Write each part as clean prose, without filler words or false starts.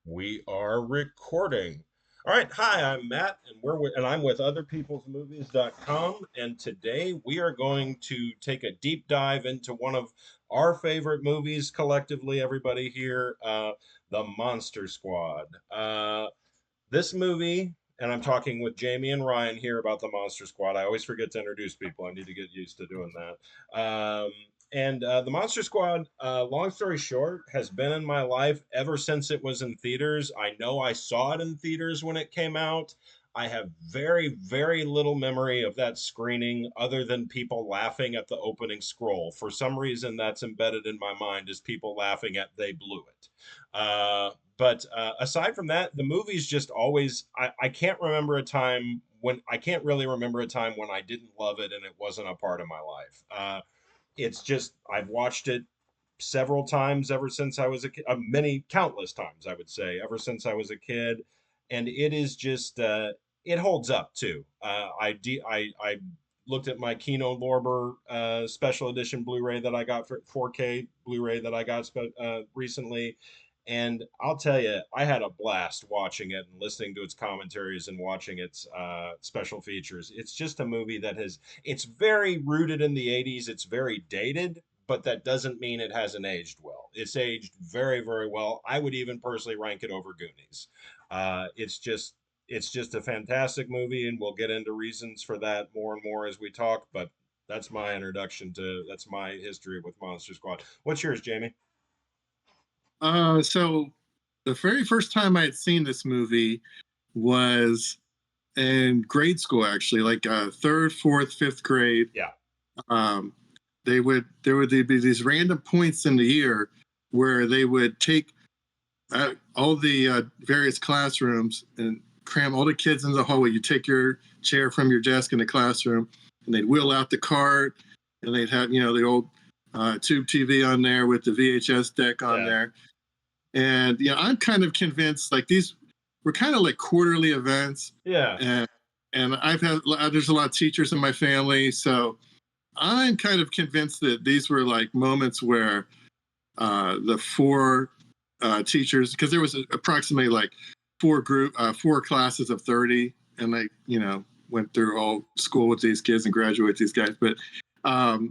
We are recording. All right. Hi, I'm Matt, and I'm with otherpeoplesmovies.com. And today we are going to take a deep dive into one of our favorite movies collectively, everybody here, The Monster Squad. This movie, and I'm talking with Jamie and Ryan here about the Monster Squad. I always forget to introduce people. I need to get used to doing that. And the Monster Squad, long story short, has been in my life ever since it was in theaters. I know I saw it in theaters when it came out. I have very, very little memory of that screening other than people laughing at the opening scroll. For some reason, that's embedded in my mind as people laughing at They Blew It. But aside from that, the movie's just always, I can't remember a time when, I can't really remember a time when I didn't love it and it wasn't a part of my life. It's just, I've watched it several times ever since I was a kid, many, countless times, I would say, ever since I was a kid. And it is just, it holds up too. I looked at my Kino Lorber special edition Blu-ray that I got for 4K Blu-ray that I got recently, and I'll tell you, I had a blast watching it and listening to its commentaries and watching its special features. It's just a movie that it's very rooted in the 80s. It's very dated, but that doesn't mean it hasn't aged well. It's aged very, very well. I would even personally rank it over Goonies. It's just a fantastic movie, and we'll get into reasons for that more and more as we talk. But that's my history with Monster Squad. What's yours, Jamie? So the very first time I had seen this movie was in grade school, actually, like third, fourth, fifth grade. Yeah. Um, there would be these random points in the year where they would take all the various classrooms and cram all the kids into the hallway. You take your chair from your desk in the classroom, and they'd wheel out the cart, and they'd have the old tube TV on there with the VHS deck on Yeah. there. And I'm kind of convinced like these were kind of like quarterly events. Yeah. And there's a lot of teachers in my family, so I'm kind of convinced that these were like moments where the four teachers, because there was approximately like four classes of 30, and they went through all school with these kids and graduate with these guys. But I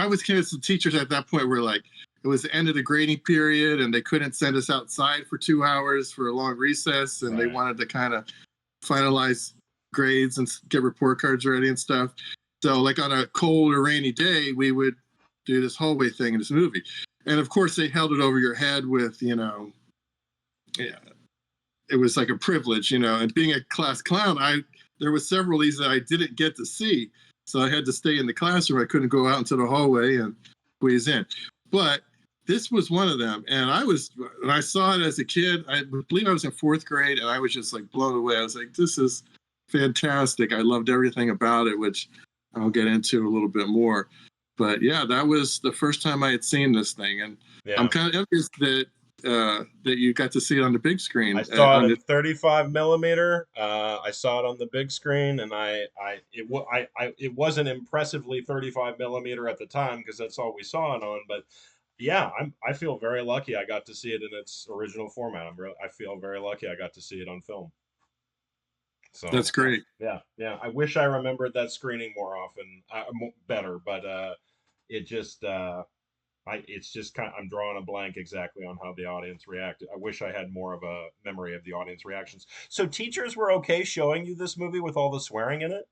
was convinced the teachers at that point were like, it was the end of the grading period and they couldn't send us outside for 2 hours for a long recess, and they wanted to kind of finalize grades and get report cards ready and stuff. So like on a cold or rainy day, we would do this hallway thing in this movie. And of course they held it over your head with, yeah, it was like a privilege, and being a class clown, there was several of these that I didn't get to see. So I had to stay in the classroom. I couldn't go out into the hallway and squeeze in. But this was one of them. And when I saw it as a kid, I believe I was in fourth grade, and I was just like blown away. I was like, this is fantastic. I loved everything about it, which I'll get into a little bit more. But yeah, that was the first time I had seen this thing. And I'm kind of envious that you got to see it on the big screen. I saw it in 35 millimeter. I saw it on the big screen, and it wasn't impressively 35 millimeter at the time because that's all we saw it on. But yeah, I feel very lucky I got to see it in its original format. I feel very lucky I got to see it on film. So that's great. Yeah, yeah. I wish I remembered that screening more often, better. But it just it's just kind of, I'm drawing a blank exactly on how the audience reacted. I wish I had more of a memory of the audience reactions. So teachers were okay showing you this movie with all the swearing in it?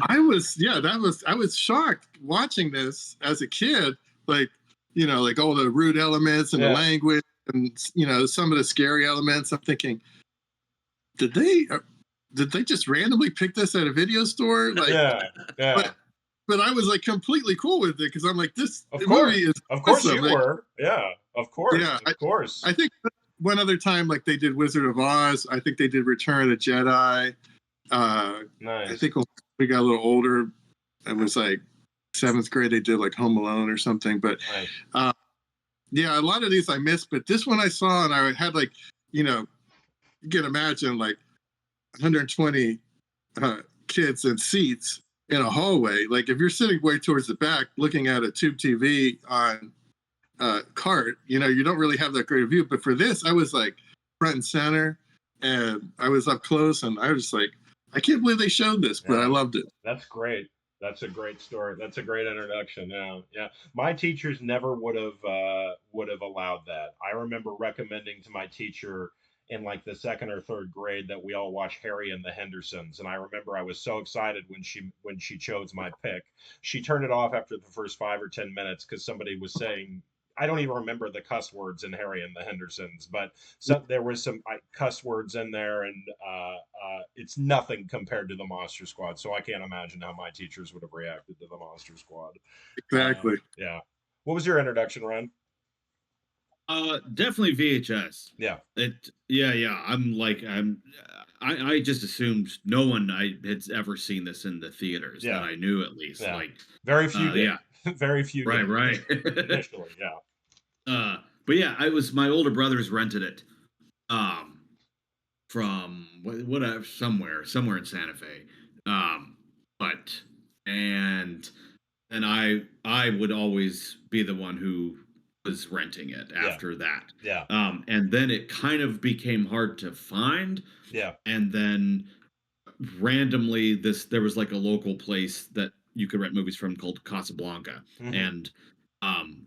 I was shocked watching this as a kid, like, like all the rude elements and the language and, some of the scary elements. I'm thinking, did they just randomly pick this at a video store? Like, yeah. But I was like completely cool with it because I'm like, this movie is of course awesome. You were. Yeah, of course. Yeah, of course. I think one other time, like they did Wizard of Oz. I think they did Return of the Jedi. Nice. I think when we got a little older, it was like seventh grade, they did like Home Alone or something. But nice. Yeah, a lot of these I missed, but this one I saw and I had like, you can imagine like 120 kids in seats in a hallway. Like if you're sitting way towards the back looking at a tube TV on cart, you don't really have that great view. But for this, I was like, front and center, and I was up close, and I was like, I can't believe they showed this, but I Yeah, loved it. that's great. That's a great story. That's a great introduction. Yeah, yeah. My teachers never would have allowed that. I remember recommending to my teacher in like the second or third grade that we all watch Harry and the Hendersons, and I remember I was so excited when she chose my pick. She turned it off after the first 5 or 10 minutes because somebody was saying. I don't even remember the cuss words in Harry and the Hendersons, but there was some cuss words in there, and it's nothing compared to the Monster Squad. So I can't imagine how my teachers would have reacted to the Monster Squad. Exactly. Yeah. What was your introduction, Ryan? Definitely VHS. Yeah. Yeah. I just assumed no one I had ever seen this in the theaters Yeah. that I knew at least. Yeah. Like, very few did. yeah, very few. right. Initially, yeah. But yeah, I was my older brothers rented it, from whatever somewhere in Santa Fe, but and I would always be the one who was renting it after that. Yeah. And then it kind of became hard to find. Yeah. And then randomly there was like a local place that you could rent movies from called Casablanca. Mhm. And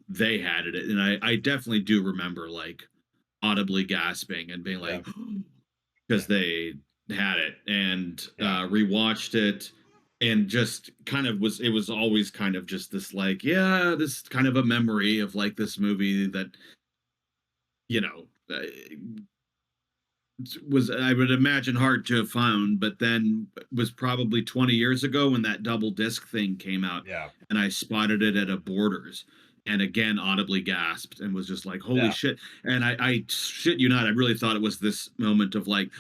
they had it. And I definitely do remember like audibly gasping and being like, because they had it, and rewatched it, and just kind of it was always kind of just this like, yeah, this kind of a memory of like this movie that, you know, was, I would imagine, hard to have found, but then was probably 20 years ago when that double disc thing came out. Yeah. And I spotted it at a Borders, and again audibly gasped and was just like, holy shit. And I shit you not, I really thought it was this moment of like,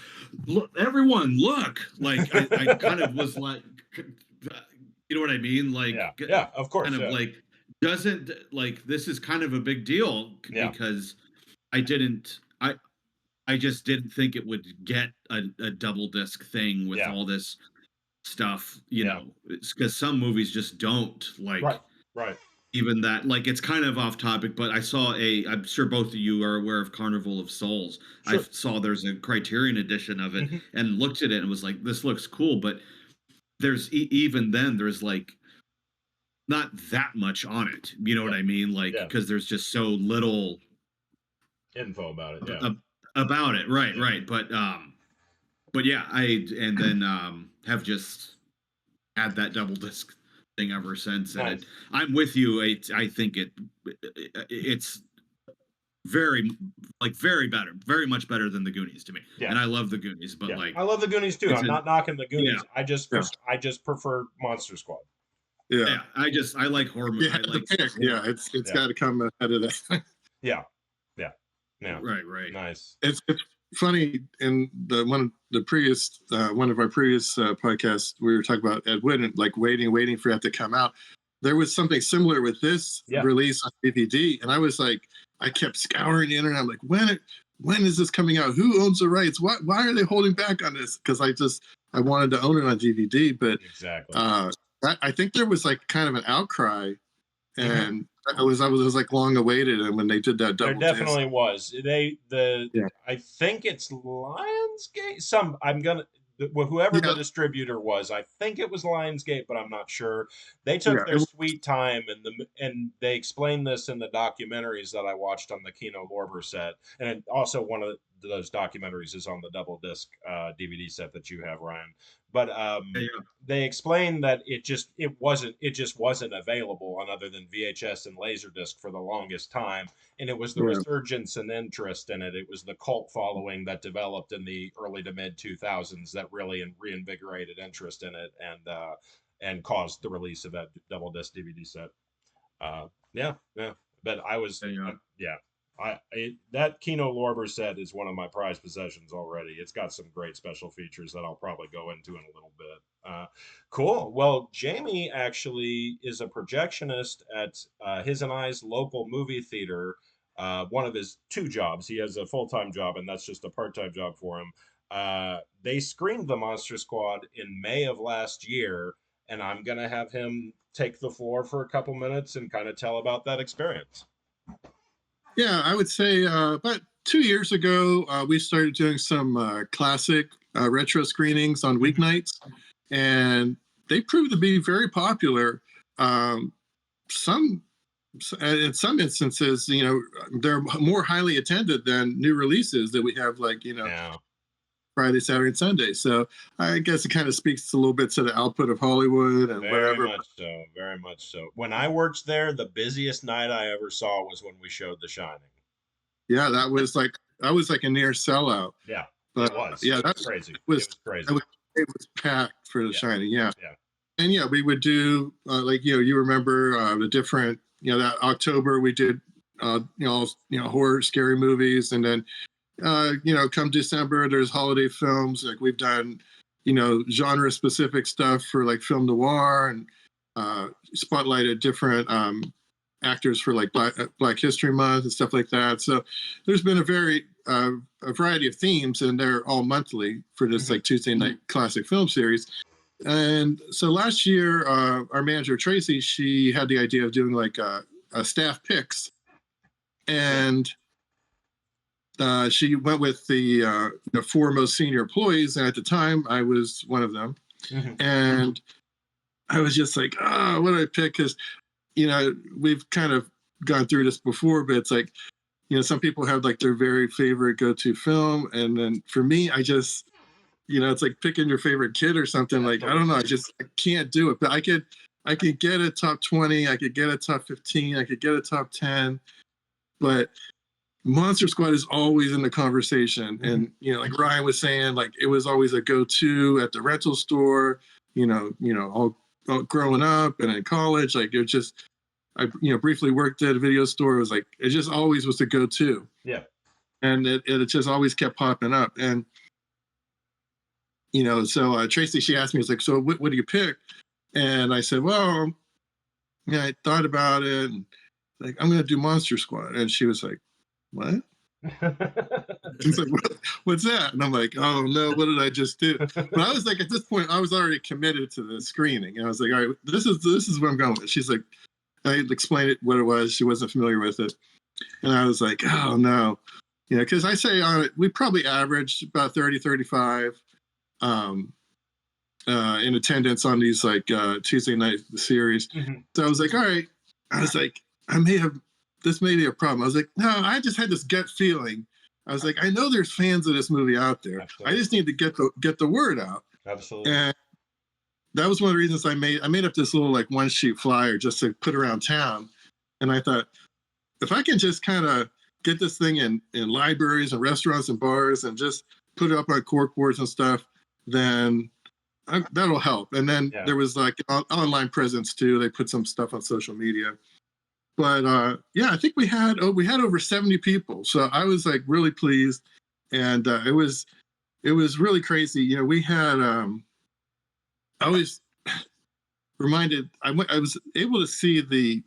look, everyone look, like I kind of was like, you know what I mean? Like, yeah, of course. Kind of like, doesn't, like, this is kind of a big deal because I just didn't think it would get a double disc thing with all this stuff, you know, because some movies just don't, like, right. Even that, like, it's kind of off topic, but I'm sure both of you are aware of Carnival of Souls. Sure. I saw there's a Criterion edition of it, and looked at it and was like, this looks cool, but there's even then there's like not that much on it. You know what I mean? Like, because there's just so little info about it. About it. Right. But yeah, and then have just had that double disc thing ever since. And I'm with you. I think it's very much better than the Goonies to me. And I love the Goonies, but like, I love the Goonies too. I'm not knocking the Goonies. I just prefer Monster Squad. Yeah. I like horror movies. It's got to come ahead of that. Yeah. Right. Nice. It's funny, in one of our previous podcasts, we were talking about Ed Wood and like waiting for it to come out. There was something similar with this release on DVD, and I was like, I kept scouring the internet. I'm like, when is this coming out? Who owns the rights? Why are they holding back on this? Because I wanted to own it on DVD, but exactly. I think there was like kind of an outcry, and I was like long awaited. And when they did that double, there definitely was. I think it's Lionsgate. Whoever the distributor was, I think it was Lionsgate, but I'm not sure. They took their sweet time, and they explained this in the documentaries that I watched on the Kino Lorber set, and also one of those documentaries is on the double disc DVD set that you have, Ryan. But they explained that it just wasn't available on other than VHS and Laserdisc for the longest time, and it was the resurgence and interest in it. It was the cult following that developed in the early to mid 2000s that really reinvigorated interest in it and caused the release of that double disc DVD set. But I was that Kino Lorber set is one of my prized possessions already. It's got some great special features that I'll probably go into in a little bit. Cool. Well, Jamie actually is a projectionist at his and I's local movie theater. One of his two jobs. He has a full-time job, and that's just a part-time job for him. They screened the Monster Squad in May of last year, and I'm going to have him take the floor for a couple minutes and kind of tell about that experience. Yeah, I would say about 2 years ago, we started doing some classic retro screenings on weeknights, and they proved to be very popular. Some in some instances, they're more highly attended than new releases that we have, like Yeah. Friday, Saturday, and Sunday. So I guess it kind of speaks a little bit to the output of Hollywood and Very whatever. much so. Very much so. When I worked there, the busiest night I ever saw was when we showed The Shining. Yeah, that was like a near sellout. Yeah, But it was. yeah, It that was crazy. It was was crazy. it was, it was packed for The Yeah. Shining. Yeah, Yeah. and yeah, we would do like you remember the different that October we did horror scary movies, and then come December there's holiday films, like we've done genre specific stuff for like film noir, and spotlighted different actors for like Black History Month and stuff like that. So there's been a variety of themes, and they're all monthly for this like Tuesday night classic film series. And so last year, our manager Tracy, she had the idea of doing like a staff picks, and she went with the four most senior employees, and at the time I was one of them. And I was just like, what do I pick? Because we've kind of gone through this before, but it's like some people have like their very favorite go-to film, and then for me, I just it's like picking your favorite kid or something. Like, I don't know, I can't do it. But I could get a top 20, I could get a top 15, I could get a top 10, but Monster Squad is always in the conversation. And like Ryan was saying, like it was always a go-to at the rental store, all growing up and in college. Like it just I briefly worked at a video store. It was like it just always was the go-to. Yeah. And it just always kept popping up. And so Tracy, she asked me, it's like, so what do you pick? And I said, well, I thought about it, and like I'm gonna do Monster Squad. And she was like, what? She's like, what's that? And I'm like, oh no, what did I just do? But I was like, at this point, I was already committed to the screening, and I was like, all right, this is where I'm going with. She's like, I explained it what it was. She wasn't familiar with it, and I was like, oh no, because I say on it, we probably averaged about 30, 35 in attendance on these like Tuesday night series. So I was like, all right. I was like, this may be a problem. I was like, no, I just had this gut feeling. I was like, I know there's fans of this movie out there. Absolutely. I just need to get the word out. Absolutely. And that was one of the reasons I made up this little like one sheet flyer just to put around town. And I thought, if I can just kind of get this thing in libraries and restaurants and bars and just put it up on cork boards and stuff, then that'll help. And then there was like online presence too. They put some stuff on social media. But I think we had over 70 people. So I was like really pleased, and it was really crazy. We had I was reminded I was able to see the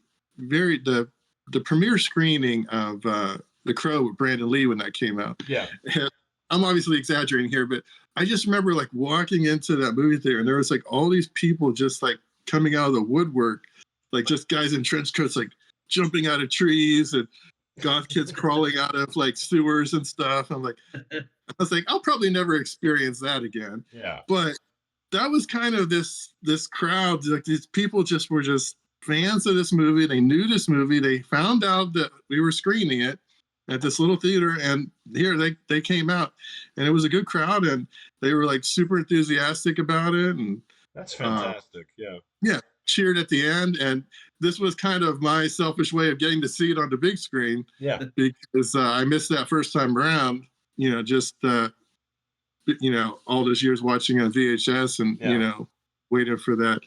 premiere screening of The Crow with Brandon Lee when that came out. Yeah. I'm obviously exaggerating here, but I just remember like walking into that movie theater, and there was like all these people just like coming out of the woodwork, like just guys in trench coats, like jumping out of trees, and goth kids crawling out of like sewers and stuff. I was like, I'll probably never experience that again. Yeah. But that was kind of this crowd, like these people just were just fans of this movie. They knew this movie. They found out that we were screening it at this little theater, and here they came out, and it was a good crowd, and they were like super enthusiastic about it. And that's fantastic. Yeah, cheered at the end. And this was kind of my selfish way of getting to see it on the big screen. Yeah, because I missed that first time around. Just all those years watching on VHS, and waiting for that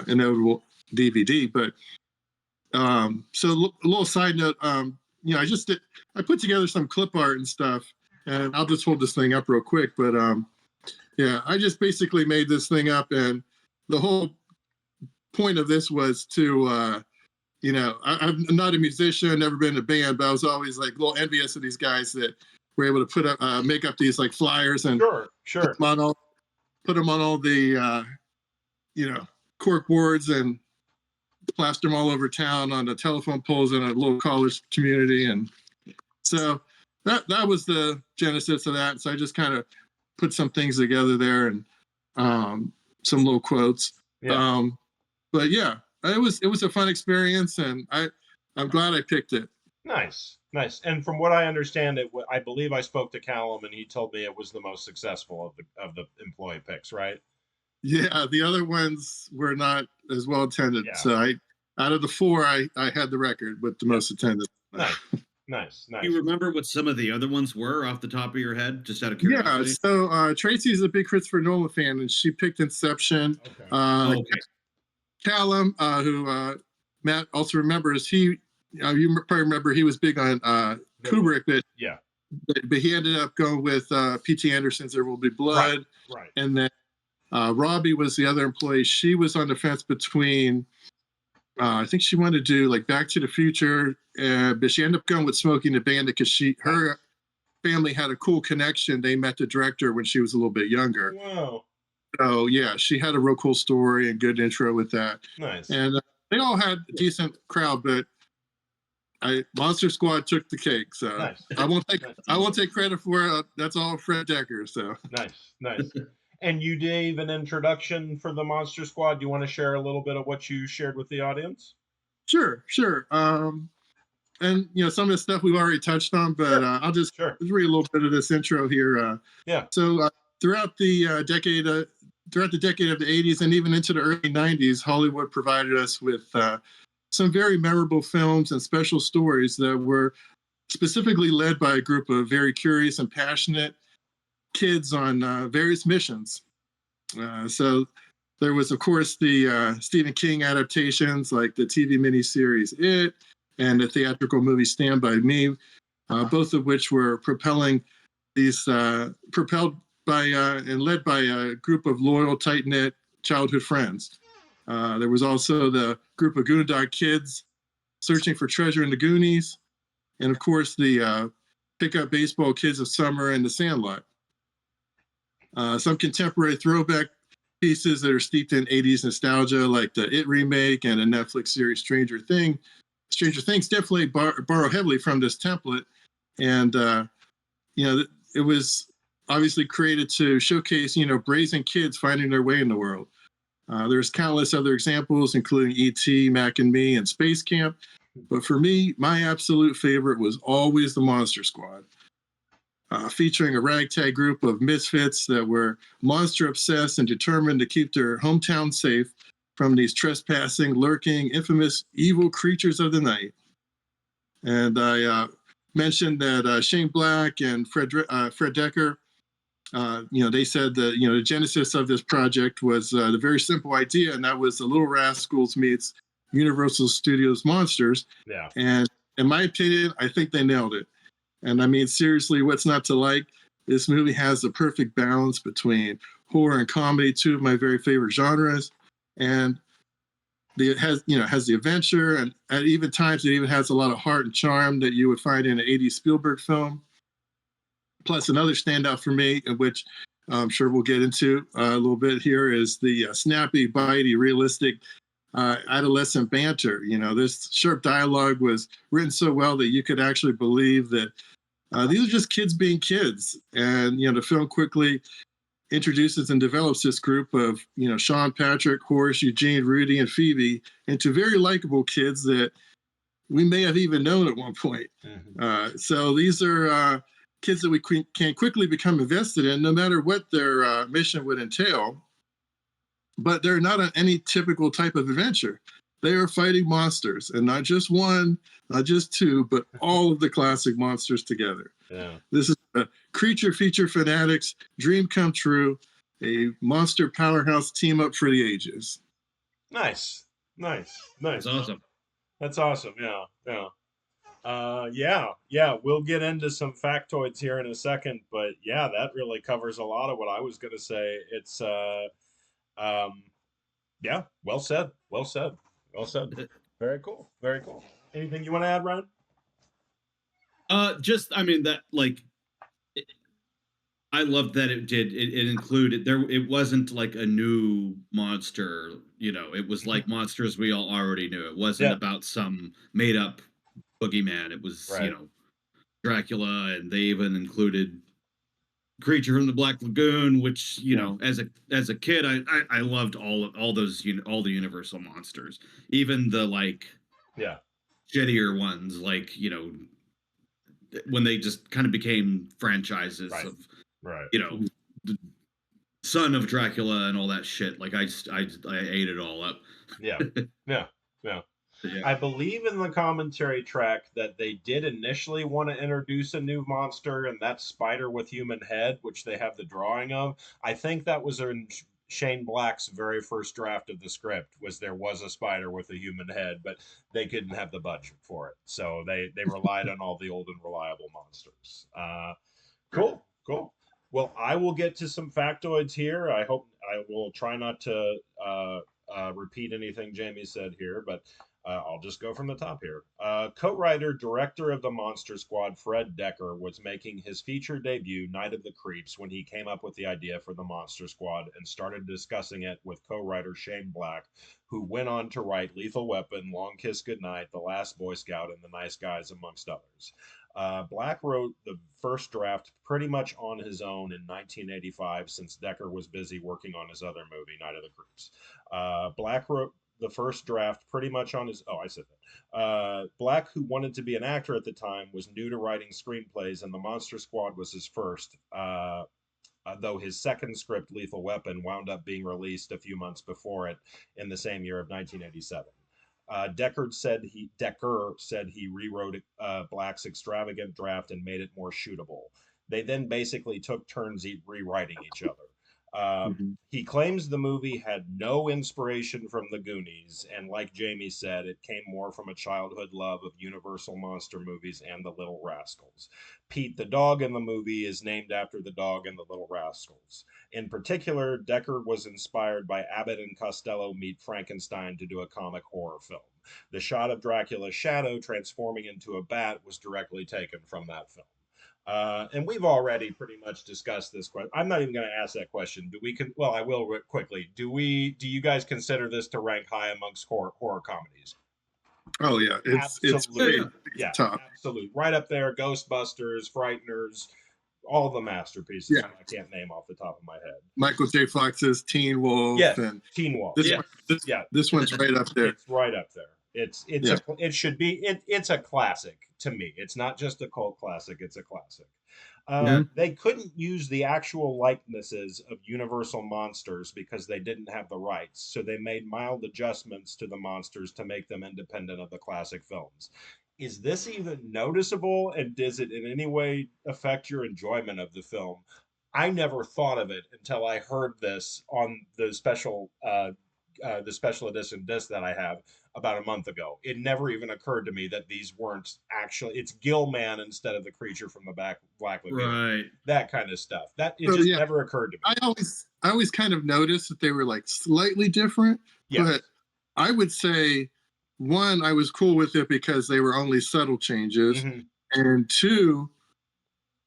inevitable DVD. But so a little side note. I put together some clip art and stuff, and I'll just hold this thing up real quick. But I just basically made this thing up, and the whole point of this was to, I'm not a musician, never been in a band, but I was always like a little envious of these guys that were able to put up, make up these like flyers and sure. Put them on all the, cork boards, and plaster them all over town on the telephone poles in a little college community. And so that was the genesis of that. So I just kind of put some things together there and some little quotes. Yeah. But yeah, it was a fun experience, and I'm glad I picked it. Nice, nice. And from what I understand, I believe I spoke to Callum, and he told me it was the most successful of the employee picks, right? Yeah, the other ones were not as well attended. Yeah. So out of the four, I had the record with the most attended. Nice, nice, nice. Do you remember what some of the other ones were off the top of your head, just out of Yeah, curiosity? so Tracy's a big Christopher Nolan fan, and she picked Inception. Okay. Okay. Callum, who Matt also remembers, you probably remember he was big on Kubrick, Yeah. but he ended up going with P.T. Anderson's There Will Be Blood. Right. And then Robbie was the other employee. She was on the fence between, I think she wanted to do like Back to the Future, but she ended up going with Smokey and the Bandit because her family had a cool connection. They met the director when she was a little bit younger. Wow. So yeah, she had a real cool story and good intro with that. Nice. And they all had a decent crowd, but Monster Squad took the cake. So Nice. I won't take credit for it. That's all Fred Decker. So Nice. And you gave an introduction for the Monster Squad. Do you want to share a little bit of what you shared with the audience? Sure. And some of the stuff we've already touched on, but I'll just read a little bit of this intro here. Yeah. So throughout the decade of the 80s and even into the early 90s, Hollywood provided us with some very memorable films and special stories that were specifically led by a group of very curious and passionate kids on various missions. So there was, of course, the Stephen King adaptations like the TV miniseries It and the theatrical movie Stand By Me, both of which were propelled by and led by a group of loyal, tight-knit childhood friends. There was also the group of Goondock kids searching for treasure in the Goonies, and of course the pickup baseball kids of Summer and The Sandlot. Some contemporary throwback pieces that are steeped in 80s nostalgia, like the It remake and the Netflix series Stranger Things. Stranger Things definitely borrow heavily from this template, and it was obviously created to showcase brazen kids finding their way in the world. There's countless other examples, including E.T., Mac and Me, and Space Camp. But for me, my absolute favorite was always the Monster Squad, featuring a ragtag group of misfits that were monster obsessed and determined to keep their hometown safe from these trespassing, lurking, infamous evil creatures of the night. And I mentioned that Shane Black and Fred Decker, they said that the genesis of this project was the very simple idea, and that was the Little Rascals meets Universal Studios Monsters. Yeah. And in my opinion, I think they nailed it. And I mean, seriously, what's not to like? This movie has the perfect balance between horror and comedy, two of my very favorite genres, and it has the adventure, and at even times it even has a lot of heart and charm that you would find in an 80s Spielberg film. Plus, another standout for me, which I'm sure we'll get into a little bit here, is the snappy, bitey, realistic adolescent banter. This sharp dialogue was written so well that you could actually believe that these are just kids being kids. And the film quickly introduces and develops this group of Sean, Patrick, Horace, Eugene, Rudy, and Phoebe into very likable kids that we may have even known at one point. Mm-hmm. So these are kids that we can quickly become invested in, no matter what their mission would entail. But they're not on any typical type of adventure. They are fighting monsters, and not just one, not just two, but all of the classic monsters together. Yeah. This is a creature feature fanatics dream come true, a monster powerhouse team up for the ages. Nice. That's awesome. That's awesome. Yeah. We'll get into some factoids here in a second, but yeah, that really covers a lot of what I was going to say. It's well said. Very cool. Anything you want to add, Ryan? I loved that it included there. It wasn't like a new monster, it was like monsters we all already knew. It wasn't about some made up boogeyman. It was, Right. Dracula, and they even included Creature from the Black Lagoon, which as a kid, I loved all those all the Universal monsters, even the like Yeah. shittier ones, like when they just kind of became franchises Right. of Right. the Son of Dracula and all that shit. Like I ate it all up. Yeah. Yeah. Yeah. Yeah. I believe in the commentary track that they did initially want to introduce a new monster, and that's Spider with Human Head, which they have the drawing of. I think that was in Shane Black's very first draft of the script, was there was a spider with a human head, but they couldn't have the budget for it, so they relied on all the old and reliable monsters. Cool, cool. Well, I will get to some factoids here. I hope I will try not to repeat anything Jamie said here, but I'll just go from the top here. Co-writer, director of the Monster Squad, Fred Dekker, was making his feature debut, Night of the Creeps, when he came up with the idea for the Monster Squad and started discussing it with co-writer Shane Black, who went on to write Lethal Weapon, Long Kiss Goodnight, The Last Boy Scout, and The Nice Guys, amongst others. Black wrote the first draft pretty much on his own in 1985, since Dekker was busy working on his other movie, Night of the Creeps. Black wrote the first draft pretty much on his. Oh, I said that. Black, who wanted to be an actor at the time, was new to writing screenplays, and The Monster Squad was his first. Though his second script, Lethal Weapon, wound up being released a few months before it in the same year of 1987. Dekker said he rewrote Black's extravagant draft and made it more shootable. They then basically took turns rewriting each other. He claims the movie had no inspiration from the Goonies, and like Jamie said, it came more from a childhood love of Universal monster movies and the Little Rascals. Pete the dog in the movie is named after the dog in the Little Rascals. In particular, Dekker was inspired by Abbott and Costello meet Frankenstein to do a comic horror film. The shot of Dracula's shadow transforming into a bat was directly taken from that film. And we've already pretty much discussed this question. I'm not even going to ask that question. Well, I will quickly. Do you guys consider this to rank high amongst horror comedies? Oh yeah, it's Absolutely. yeah, top. Absolutely. Right up there. Ghostbusters, Frighteners, all the masterpieces. Yeah. I can't name off the top of my head. Michael J. Fox's Teen Wolf. Yes, and Teen Wolf. this one's right up there. It's right up there. It should be it's a classic to me. It's not just a cult classic, it's a classic. They couldn't use the actual likenesses of Universal monsters because they didn't have the rights, so they made mild adjustments to the monsters to make them independent of the classic films. Is this even noticeable, and does it in any way affect your enjoyment of the film? I never thought of it until I heard this on the special edition disc that I have about a month ago. It never even occurred to me that these weren't actually. It's Gillman instead of the creature from the Black Lagoon. Right. That kind of stuff. Never occurred to me. I always kind of noticed that they were like slightly different. Yes. But I would say, one, I was cool with it because they were only subtle changes, and two,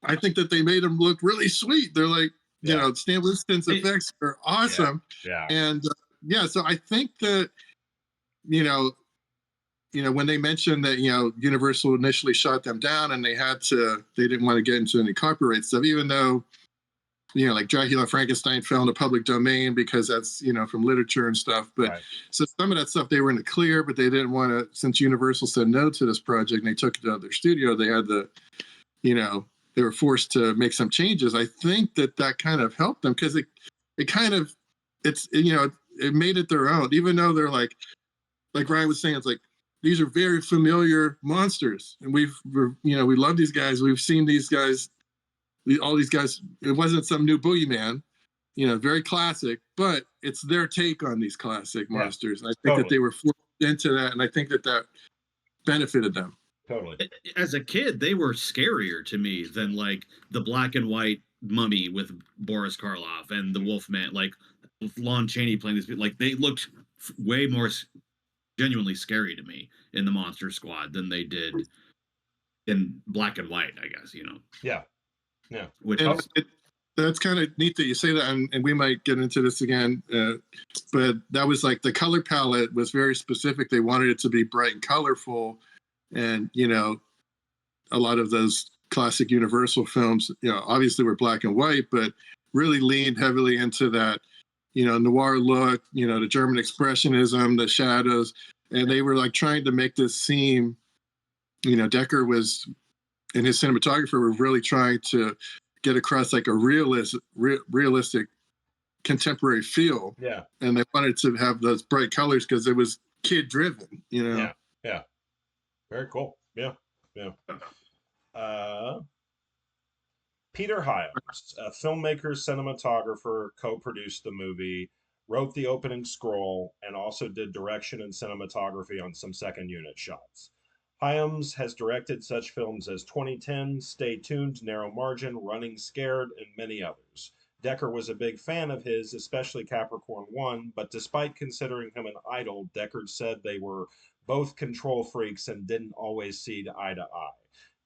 I think that they made them look really sweet. They're like, you know, Stan Winston's effects are awesome. Yeah. And so I think that, you know, when they mentioned that, Universal initially shot them down and they didn't want to get into any copyright stuff, even though, like Dracula and Frankenstein fell in the public domain because that's, from literature and stuff. But so some of that stuff they were in the clear, but they didn't want to, since Universal said no to this project and they took it to their studio, they had the, they were forced to make some changes. I think that kind of helped them because it made it their own, even though they're like Ryan was saying, it's like, these are very familiar monsters. And we love these guys. We've seen these guys, all these guys. It wasn't some new boogeyman, very classic, but it's their take on these classic monsters. I think that they were forced into that. And I think that benefited them. Totally. As a kid, they were scarier to me than like the black and white Mummy with Boris Karloff and the Wolfman, like Lon Chaney playing these people. Like they looked way more genuinely scary to me in the Monster Squad than they did in black and white, I guess, Yeah. Which that's kind of neat that you say that, and we might get into this again, but that was like the color palette was very specific. They wanted it to be bright and colorful, and a lot of those classic Universal films, obviously were black and white, but really leaned heavily into that, noir look, the German expressionism, the shadows, and they were like trying to make this seem, Decker was, and his cinematographer were really trying to get across like a realistic contemporary feel. Yeah. And they wanted to have those bright colors because it was kid driven, Yeah. Yeah. Very cool. Yeah. Yeah. Peter Hyams, a filmmaker, cinematographer, co-produced the movie, wrote the opening scroll, and also did direction and cinematography on some second unit shots. Hyams has directed such films as 2010, Stay Tuned, Narrow Margin, Running Scared, and many others. Decker was a big fan of his, especially Capricorn 1, but despite considering him an idol, Deckard said they were both control freaks and didn't always see eye to eye.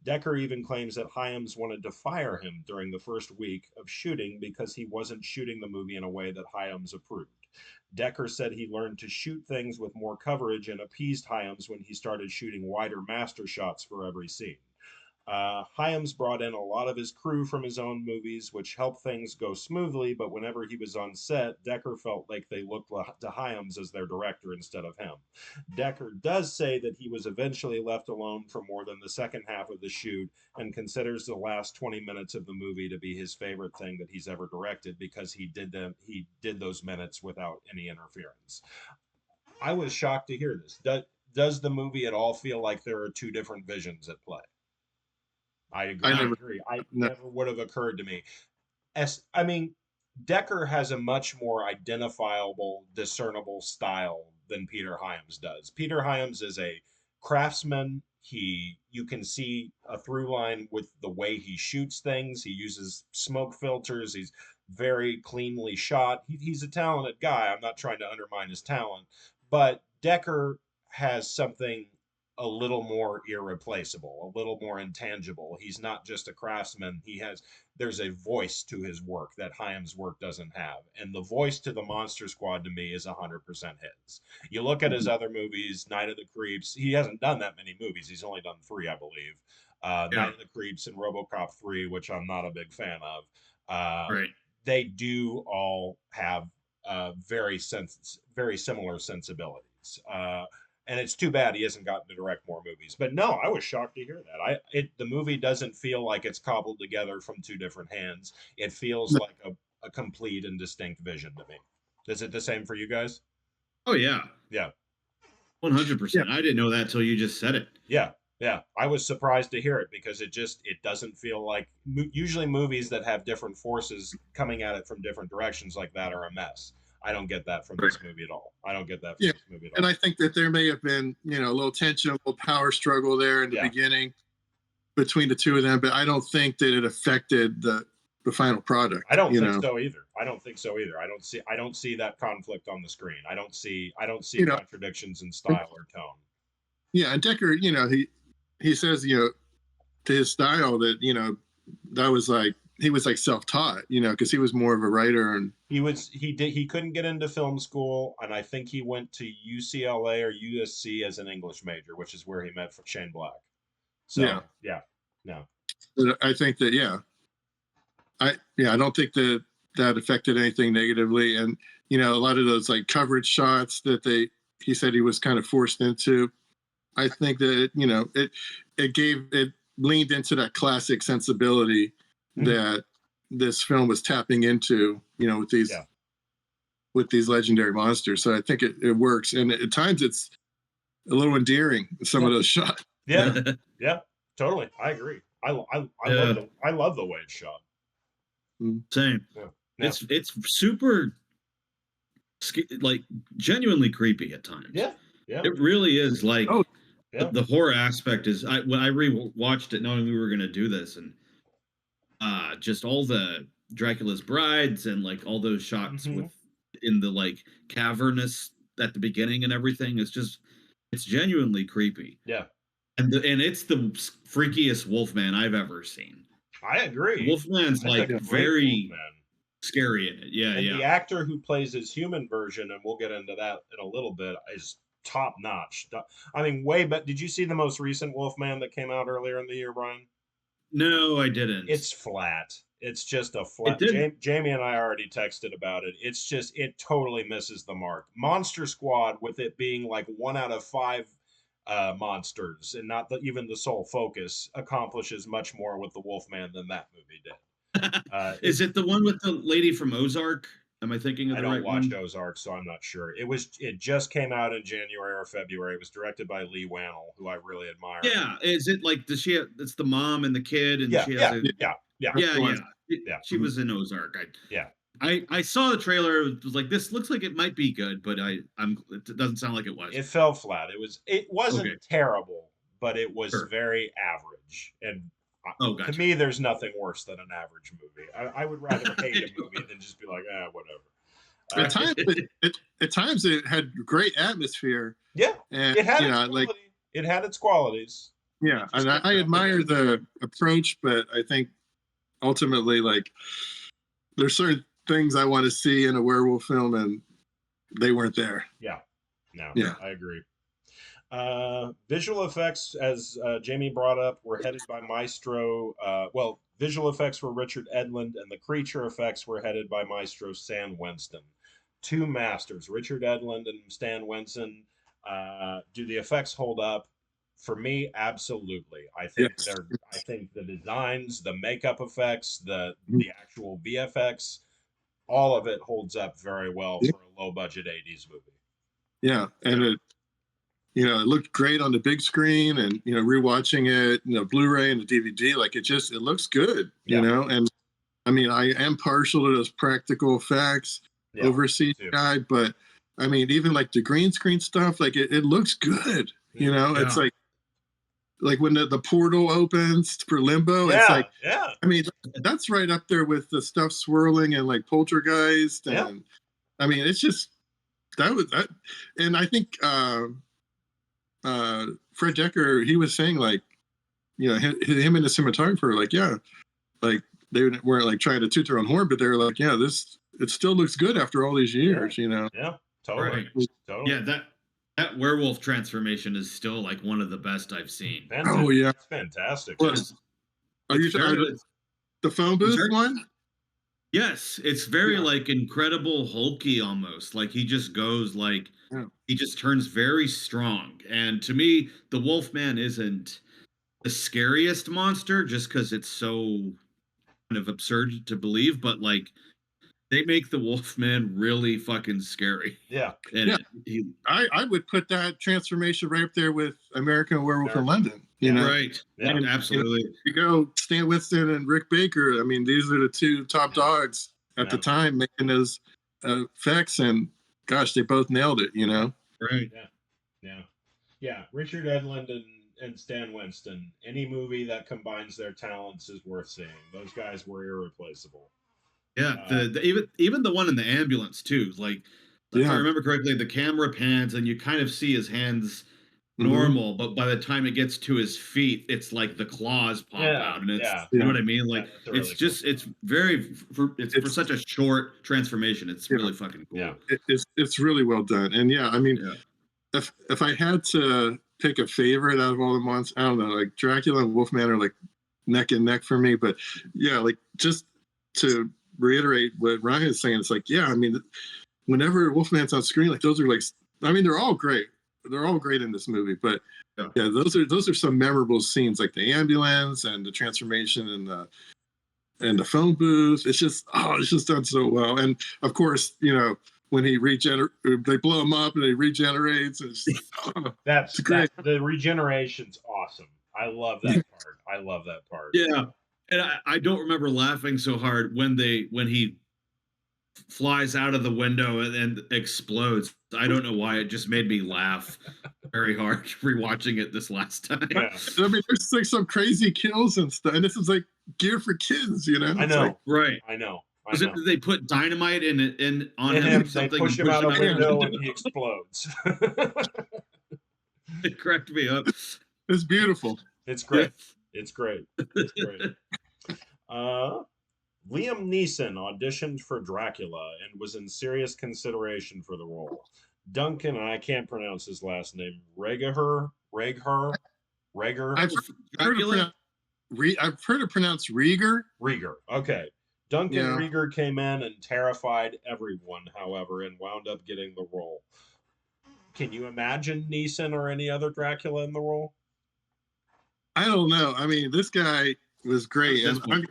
Decker even claims that Hyams wanted to fire him during the first week of shooting because he wasn't shooting the movie in a way that Hyams approved. Decker said he learned to shoot things with more coverage and appeased Hyams when he started shooting wider master shots for every scene. Hyams brought in a lot of his crew from his own movies, which helped things go smoothly, but whenever he was on set, Decker felt like they looked to Hyams as their director instead of him. Decker does say that he was eventually left alone for more than the second half of the shoot and considers the last 20 minutes of the movie to be his favorite thing that he's ever directed because he did those minutes without any interference. I was shocked to hear this. Does the movie at all feel like there are two different visions at play? I agree. I never would have occurred to me. I mean, Decker has a much more identifiable, discernible style than Peter Hyams does. Peter Hyams is a craftsman. You can see a through line with the way he shoots things. He uses smoke filters. He's very cleanly shot. He's a talented guy. I'm not trying to undermine his talent, but Decker has something a little more irreplaceable, a little more intangible. He's not just a craftsman. There's a voice to his work that Hyams' work doesn't have. And the voice to the Monster Squad to me is 100% his. You look at his other movies, Night of the Creeps, he hasn't done that many movies. He's only done 3, I believe. Night of the Creeps and RoboCop 3, which I'm not a big fan of. Right. They do all have very similar sensibilities. And it's too bad he hasn't gotten to direct more movies. But no, I was shocked to hear that. The movie doesn't feel like it's cobbled together from two different hands. It feels like a complete and distinct vision to me. Is it the same for you guys? Oh yeah. Yeah. 100%. I didn't know that till you just said it. Yeah. Yeah. I was surprised to hear it because it doesn't feel like usually movies that have different forces coming at it from different directions like that are a mess. I don't get that from this movie at all. I don't get that from this movie at all. And I think that there may have been, a little tension, a little power struggle there in the beginning between the two of them, but I don't think that it affected the final product. I don't think so either. I don't see that conflict on the screen. I don't see contradictions in style or tone. Yeah, and Decker, he says, to his style that, that was like he was like self-taught, because he was more of a writer, and he couldn't get into film school, and I think he went to UCLA or USC as an English major, which is where he met Shane Black. So no. But I think that I don't think that affected anything negatively, and a lot of those like coverage shots that he said he was kind of forced into. I think that it leaned into that classic sensibility that this film was tapping into, with these legendary monsters. So I think it works, and at times it's a little endearing. Some of those shots. Yeah, yeah, totally. I agree. I love the way it's shot. Same. Yeah. It's super like genuinely creepy at times. Yeah, yeah. It really is like. Oh. Yeah. The horror aspect is when I rewatched it knowing we were going to do this, and just all the Dracula's brides and like all those shots in the like cavernous at the beginning and everything is it's genuinely creepy. Yeah. And it's the freakiest Wolfman I've ever seen. I agree. Wolfman's like very scary in it. Yeah, and the actor who plays his human version, and we'll get into that in a little bit, is top notch. I mean, but did you see the most recent Wolfman that came out earlier in the year, Brian? No, I didn't. It's flat. It's just a It flat. did. Jamie and I already texted about it. It's just it totally misses the mark. Monster Squad, with it being like 1 out of 5 monsters and not even the sole focus, accomplishes much more with the Wolfman than that movie did. Is it the one with the lady from Ozark? Am I thinking of I the don't right watch one? Ozark, so I'm not sure. It just came out in January or February. It was directed by Lee Wannell, who I really admire. Yeah. Is it like does she have, it's the mom and the kid and Yeah, she has yeah, a yeah, yeah, That's yeah, the one. yeah. yeah, She was in Ozark. yeah. I saw the trailer. It was like this looks like it might be good, but it doesn't sound like it was. It fell flat. It wasn't Okay. terrible, but it was Sure. very average. And Oh, to gotcha. me, there's nothing worse than an average movie. I would rather hate a movie than just be like, whatever. At times it had great atmosphere, Yeah, and it had you its know, like, quality. It had its qualities. yeah, It just and kept I jumping admire in. the approach, but I think ultimately, like, there's certain things I want to see in a werewolf film, and they weren't there. Yeah, no, Yeah. I agree. Visual effects, as Jamie brought up, were headed by Maestro. Well, visual effects were Richard Edlund, and the creature effects were headed by Maestro Stan Winston. Two masters, Richard Edlund and Stan Winston. Do the effects hold up? For me, absolutely. Yes. I think the designs, the makeup effects, the Mhm. the actual VFX, all of it holds up very well Yeah. for a low budget '80s movie. Yeah, and Yeah. it looked great on the big screen, and rewatching it, Blu-ray and the DVD, like it looks good, Yeah. and I mean, I am partial to those practical effects Yeah, over too. CGI, but I mean, even like the green screen stuff, like it looks good. It's Yeah. like when the portal opens for Limbo, it's Yeah, like, yeah, I mean, that's right up there with the stuff swirling and like Poltergeist, yeah. and I mean, it's just that was that, and I think Fred Decker, he was saying like, him and the cinematographer, like, yeah, like they weren't like trying to toot their own horn, but they were like, yeah, it still looks good after all these years, Yeah, totally. Right. Totally. Yeah, that werewolf transformation is still like one of the best I've seen. Oh, yeah. It's fantastic. Well, It's, are you it's very, the phone booth sorry? one? yes, it's very Yeah. like Incredible Hulky almost. Like he just goes like Yeah. he just turns very strong. And to me, the Wolfman isn't the scariest monster just because it's so kind of absurd to believe, but like they make the Wolfman really fucking scary. Yeah, And Yeah. I would put that transformation right up there with American Werewolf in London. Yeah. right. Yeah. And, Absolutely. you go Stan Winston and Rick Baker. I mean, these are the two top dogs at the Yeah. time making those effects, and gosh, they both nailed it. Right. Yeah. Richard Edlund and Stan Winston. Any movie that combines their talents is worth seeing. Those guys were irreplaceable. Yeah. Even the one in the ambulance too. Like if I Yeah. remember correctly, the camera pans and you kind of see his hands Mhm. normal, but by the time it gets to his feet, it's like the claws pop out, and it's you know what I mean. Like that's really it's just it's very for such a short transformation. It's Yeah. really fucking cool. Yeah. It's really well done, and yeah, I mean, Yeah. if I had to pick a favorite out of all the monsters, I don't know, like Dracula and Wolfman are like neck and neck for me, but yeah, like just to reiterate what Ryan is saying, it's like, yeah, I mean, whenever Wolfman's on screen, like those are like, I mean, they're all great in this movie, but yeah, those are some memorable scenes, like the ambulance and the transformation and the phone booth. It's just done so well, and of course, when he they blow him up and he regenerates. That's great. The regeneration's awesome. I love that part. Yeah, and I don't remember laughing so hard when he flies out of the window and then explodes. I don't know why. It just made me laugh very hard rewatching it this last time. Yeah. I mean, there's like some crazy kills and stuff, and this is like gear for kids, I know. Like, Right. I know. They put dynamite on And him or they something push him out a window and he explodes. It cracked me up. it's beautiful. It's great. It's great. It's great. Liam Neeson auditioned for Dracula and was in serious consideration for the role. Duncan, and I can't pronounce his last name, Regher. I've heard Dracula? I've heard it pronounced Rieger. Rieger. Okay. Duncan Yeah. Rieger came in and terrified everyone, however, and wound up getting the role. Can you imagine Neeson or any other Dracula in the role? I don't know. I mean, this guy was great. And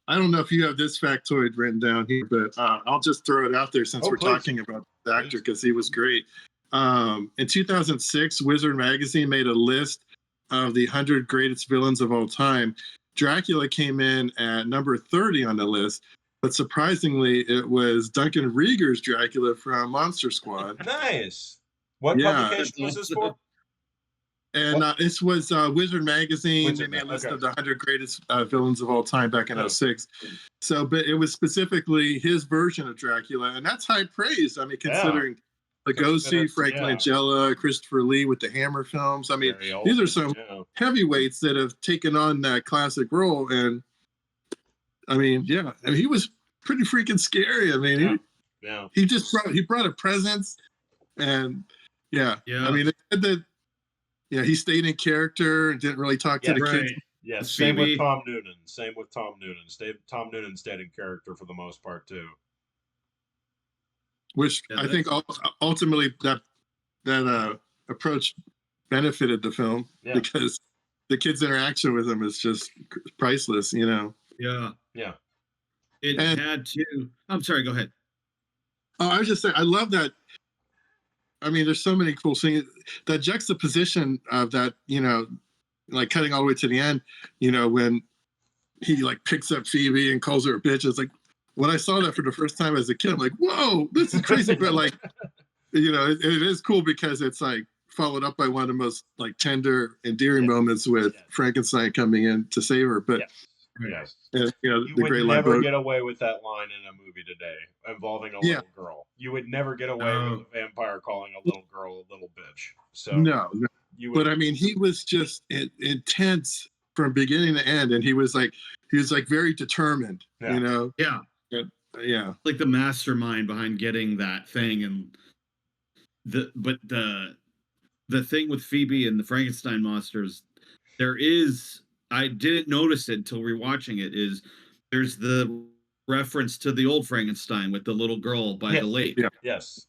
I don't know if you have this factoid written down here, but I'll just throw it out there since we're please. talking about the actor because he was great. In 2006, Wizard Magazine made a list of the 100 greatest villains of all time. Dracula came in at number 30 on the list, but surprisingly, it was Duncan Rieger's Dracula from Monster Squad. Nice. What Yeah. publication was this for? And this was Wizard Magazine. Wizard They made a list okay. of the 100 greatest villains of all time back in Oh. 06. So, but it was specifically his version of Dracula, and that's high praise. I mean, considering Lugosi, Frank Langella, Christopher Lee with the Hammer films. I mean, these are some heavyweights that have taken on that classic role. And I mean, yeah, I mean, he was pretty freaking scary. I mean, he just brought a presence, and I mean, they said that. Yeah, he stayed in character and didn't really talk to the kids. Yes, same with Tom Noonan. Tom Noonan stayed in character for the most part too. Which I think ultimately that approach benefited the film because the kids' interaction with him is just priceless, you know. Yeah. It had to. I'm sorry. Go ahead. Oh, I was just saying, I love that. I mean, there's so many cool things. That juxtaposition of that, you know, like cutting all the way to the end, you know, when he like picks up Phoebe and calls her a bitch. It's like when I saw that for the first time as a kid, I'm like, whoa, this is crazy. But like, you know, it is cool because it's like followed up by one of the most like tender, endearing moments with Frankenstein coming in to save her. But yes. And, you know, you the would great never get away with that line in a movie today involving a little girl. You would never get away with a vampire calling a little girl a little bitch. So no. But I mean, he was just intense from beginning to end, and he was like very determined. You know. Yeah. Like the mastermind behind getting that thing, and the thing with Phoebe and the Frankenstein monsters, I didn't notice it until rewatching it. There's the reference to the old Frankenstein with the little girl by the lake. Yes.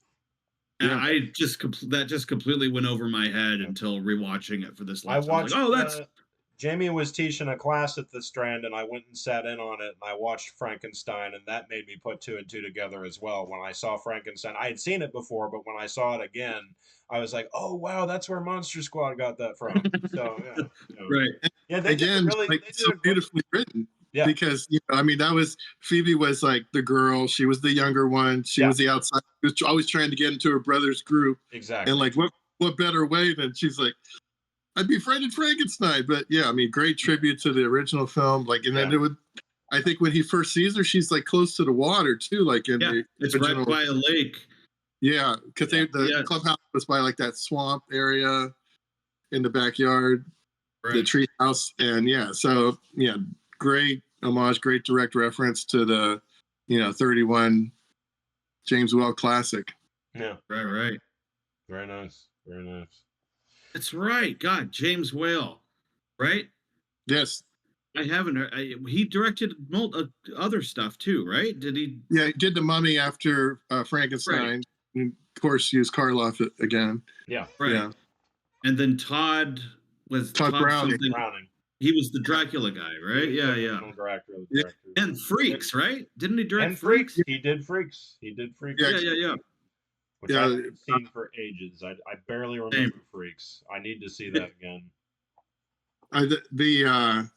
And that just completely went over my head until rewatching it for this last time. I watched. Jamie was teaching a class at the Strand, and I went and sat in on it, and I watched Frankenstein, and that made me put two and two together as well. When I saw Frankenstein, I had seen it before, but when I saw it again, I was like, "Oh wow, that's where Monster Squad got that from." So right, they again, really so beautifully written. Yeah, because I mean, Phoebe was like the girl. She was the younger one. She was the outside. She was always trying to get into her brother's group. Exactly. And like, what better way than she's like, I befriended Frankenstein. But yeah, I mean, great tribute to the original film. Like, and then I think when he first sees her, she's like close to the water too. Like in the original, right by a lake. Yeah, because the clubhouse was by like that swamp area in the backyard, the tree house, and so great homage, great direct reference to the 31 James Whale classic. Yeah, right. Very nice. That's right. God, James Whale, right? Yes. I haven't heard. He directed other stuff too, right? Did he? Yeah, he did The Mummy after Frankenstein. Right. And of course, used Karloff again. Yeah. Right. Yeah. And then Todd Browning. He was the Dracula guy, right? Yeah. Director. And Freaks, right? Didn't he direct and Freaks? He did Freaks. Yeah. Which I haven't seen for ages. I barely remember Freaks. I need to see that again. The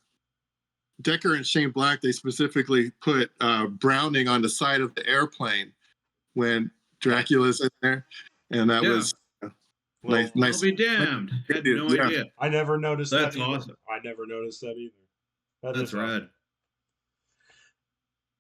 Decker and Shane Black, they specifically put Browning on the side of the airplane when Dracula's in there, and that was nice. I'll be damned. Had no idea. I never noticed that. That's awesome. I never noticed that either. That's rad.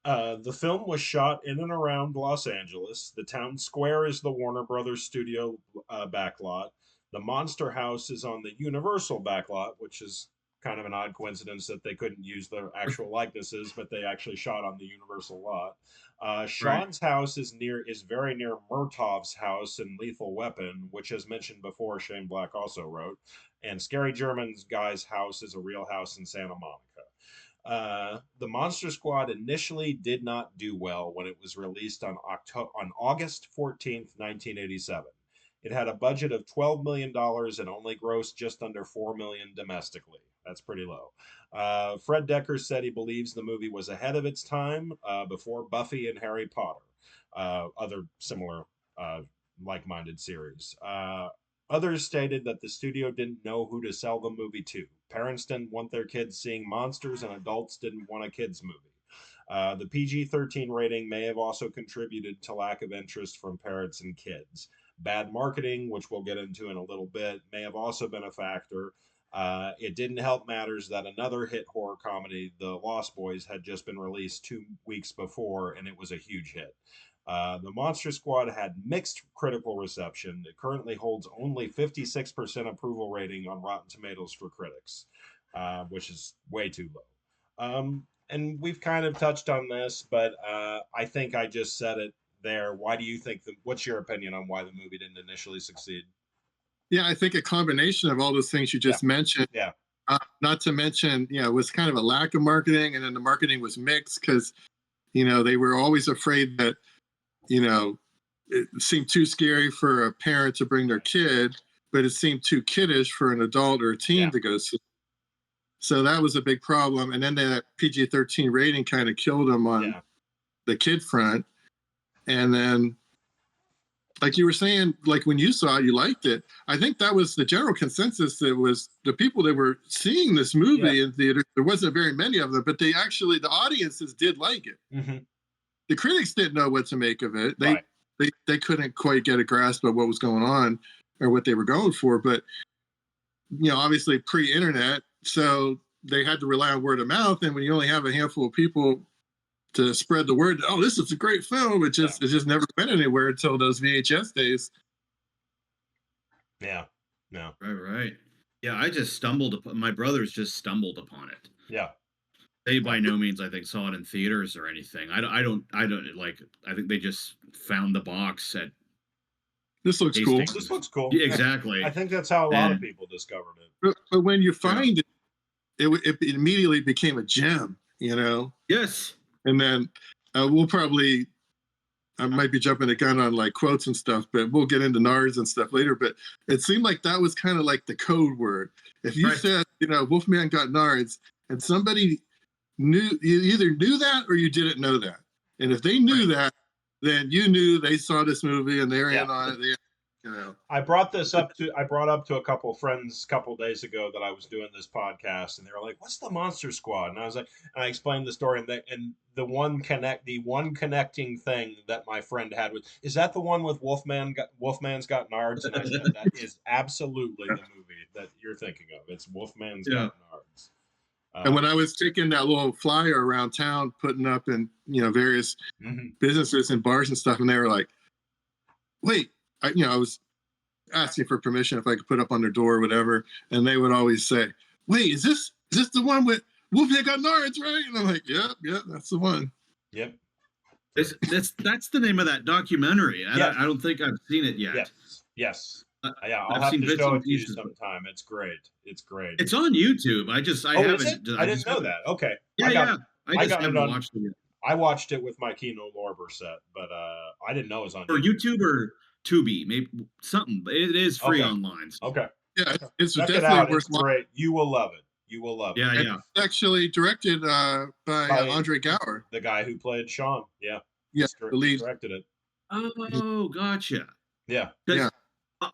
The film was shot in and around Los Angeles. The town square is the Warner Brothers studio backlot. The Monster House is on the Universal backlot, which is kind of an odd coincidence that they couldn't use the actual likenesses, but they actually shot on the Universal lot. Sean's house is very near Murtaugh's house in Lethal Weapon, which, as mentioned before, Shane Black also wrote. And Scary German's guy's house is a real house in Santa Monica. The Monster Squad initially did not do well when it was released on August 14th, 1987. It had a budget of $12 million and only grossed just under $4 million domestically. That's pretty low. Fred Decker said he believes the movie was ahead of its time, before Buffy and Harry Potter, other similar like-minded series. Others stated that the studio didn't know who to sell the movie to. Parents didn't want their kids seeing monsters, and adults didn't want a kids' movie. The PG-13 rating may have also contributed to lack of interest from parents and kids. Bad marketing, which we'll get into in a little bit, may have also been a factor. It didn't help matters that another hit horror comedy, The Lost Boys, had just been released 2 weeks before, and it was a huge hit. The Monster Squad had mixed critical reception. It currently holds only 56% approval rating on Rotten Tomatoes for critics, which is way too low. And we've kind of touched on this, but I think I just said it there. Why do you think what's your opinion on why the movie didn't initially succeed? Yeah, I think a combination of all those things you just mentioned. Yeah. Not to mention, it was kind of a lack of marketing, and then the marketing was mixed because, they were always afraid that, it seemed too scary for a parent to bring their kid, but it seemed too kiddish for an adult or a teen to go see. So that was a big problem. And then that PG-13 rating kind of killed them on the kid front. And then, like you were saying, like when you saw it, you liked it. I think that was the general consensus. That was the people that were seeing this movie in theaters. There wasn't very many of them, but the audiences did like it. Mm-hmm. The critics didn't know what to make of it. They couldn't quite get a grasp of what was going on or what they were going for. But, obviously pre-internet, so they had to rely on word of mouth. And when you only have a handful of people to spread the word, oh, this is a great film, it just never went anywhere until those VHS days. Yeah. Right. Yeah, I just stumbled upon, my brothers just stumbled upon it. Yeah. They by no means, I think, saw it in theaters or anything. I don't like. I think they just found the box at. This looks cool. This looks cool. Yeah, exactly. I think that's how a lot of people discovered it. But when you find it immediately became a gem. Yes. And then we'll probably. I might be jumping the gun on like quotes and stuff, but we'll get into NARS and stuff later. But it seemed like that was kind of like the code word. If you said, Wolfman got NARS, and somebody you either knew that or you didn't know that. And if they knew that, then you knew they saw this movie and they're in on it. I brought up to a couple of friends a couple of days ago that I was doing this podcast, and they were like, "What's the Monster Squad?" And I was like, and I explained the story, and the one connecting thing that my friend had was, is that the one with Wolfman's Got Nards? And I said, that is absolutely the movie that you're thinking of. It's Wolfman's Got Nards. And when I was taking that little flyer around town, putting up in various businesses and bars and stuff, and they were like, "Wait," I was asking for permission if I could put up on their door or whatever, and they would always say, "Wait, is this the one with Wolfman Got Nards, right?" And I'm like, "Yeah, that's the one." Yep. That's the name of that documentary. I don't think I've seen it yet. Yes. I'll have to show it to you sometime. It's great. It's on YouTube. I didn't know that. Okay. Yeah. I just haven't watched it yet. I watched it with my Kino Lorber set, but I didn't know it was on YouTube or Tubi, maybe something. It is free online. So. Okay. Yeah, it's check definitely it out. worth It's great. You will love it. Yeah. It's actually directed by Andre Gower, the guy who played Sean. Yeah, the lead. Directed it. Oh, gotcha. Yeah.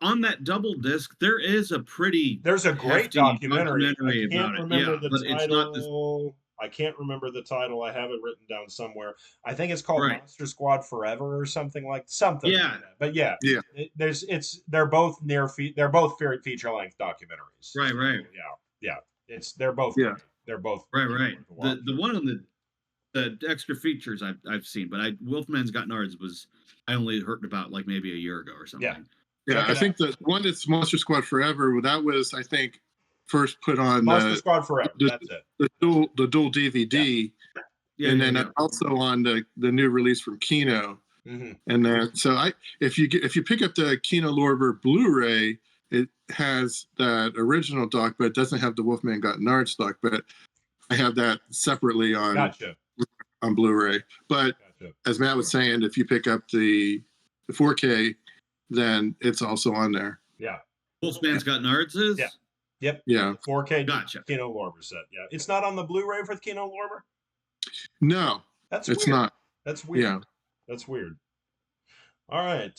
On that double disc, there's a great documentary. I can't about remember it. the title. I can't remember the title. I have it written down somewhere. I think it's called Monster Squad Forever or something like that. But they're both they're both feature length documentaries. Right. They're both they're both right. The one on the extra features I've seen, but Wolfman's Got Nards I only heard about like maybe a year ago or something. Yeah, I think the one that's Monster Squad Forever, that was, I think, first put on Monster Squad Forever. That's it. The dual DVD, and then also on the new release from Kino. Mm-hmm. And then if you pick up the Kino Lorber Blu-ray, it has that original doc, but it doesn't have the Wolfman Got Nards doc. But I have that separately Gotcha. on Blu-ray. But Gotcha. as Matt was saying, if you pick up the 4K, then it's also on there. Yeah. Wolfman's Got Nards is? Yeah. Yep. Yeah. 4K Gotcha. Kino Lorber set. Yeah. It's not on the Blu-ray for the Kino Lorber? No, That's it's weird. not. That's weird. Yeah. That's weird. All right.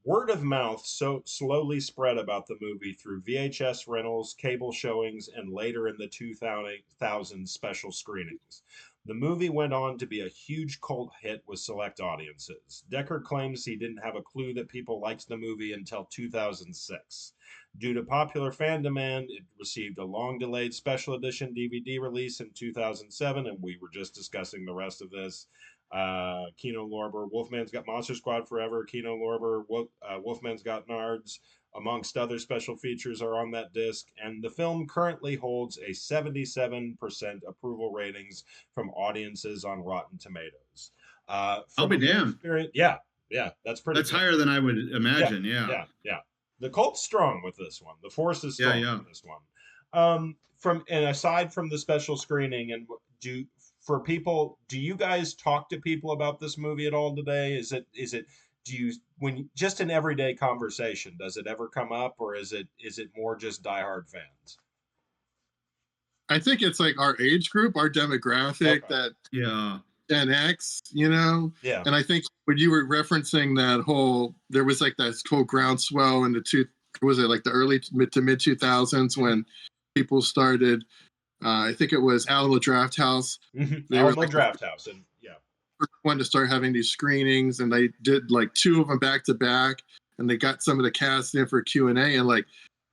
Word of mouth so slowly spread about the movie through VHS rentals, cable showings, and later in the 2000 special screenings. The movie went on to be a huge cult hit with select audiences. Deckard claims he didn't have a clue that people liked the movie until 2006. Due to popular fan demand, it received a long delayed special edition DVD release in 2007, and we were just discussing the rest of this. Kino Lorber, Wolfman's Got Monster Squad Forever, Kino Lorber, Wolfman's Got Nards, amongst other special features, are on that disc. And the film currently holds a 77% approval ratings from audiences on Rotten Tomatoes. I'll be damned. Yeah, that's pretty. That's good. higher than I would imagine. Yeah. The cult's strong with this one. The force is strong with this one. Aside from the special screening, and do you guys talk to people about this movie at all today? Do you, when just an everyday conversation, does it ever come up, or is it more just diehard fans? I think it's like our age group, our demographic, that Gen X, Yeah. And I think when you were referencing there was like that whole groundswell in the early to mid 2000s when people started. I think it was Alamo Drafthouse. Mm-hmm. Alamo Drafthouse, and one to start having these screenings, and they did like 2 of them back to back, and they got some of the cast in for Q&A, and like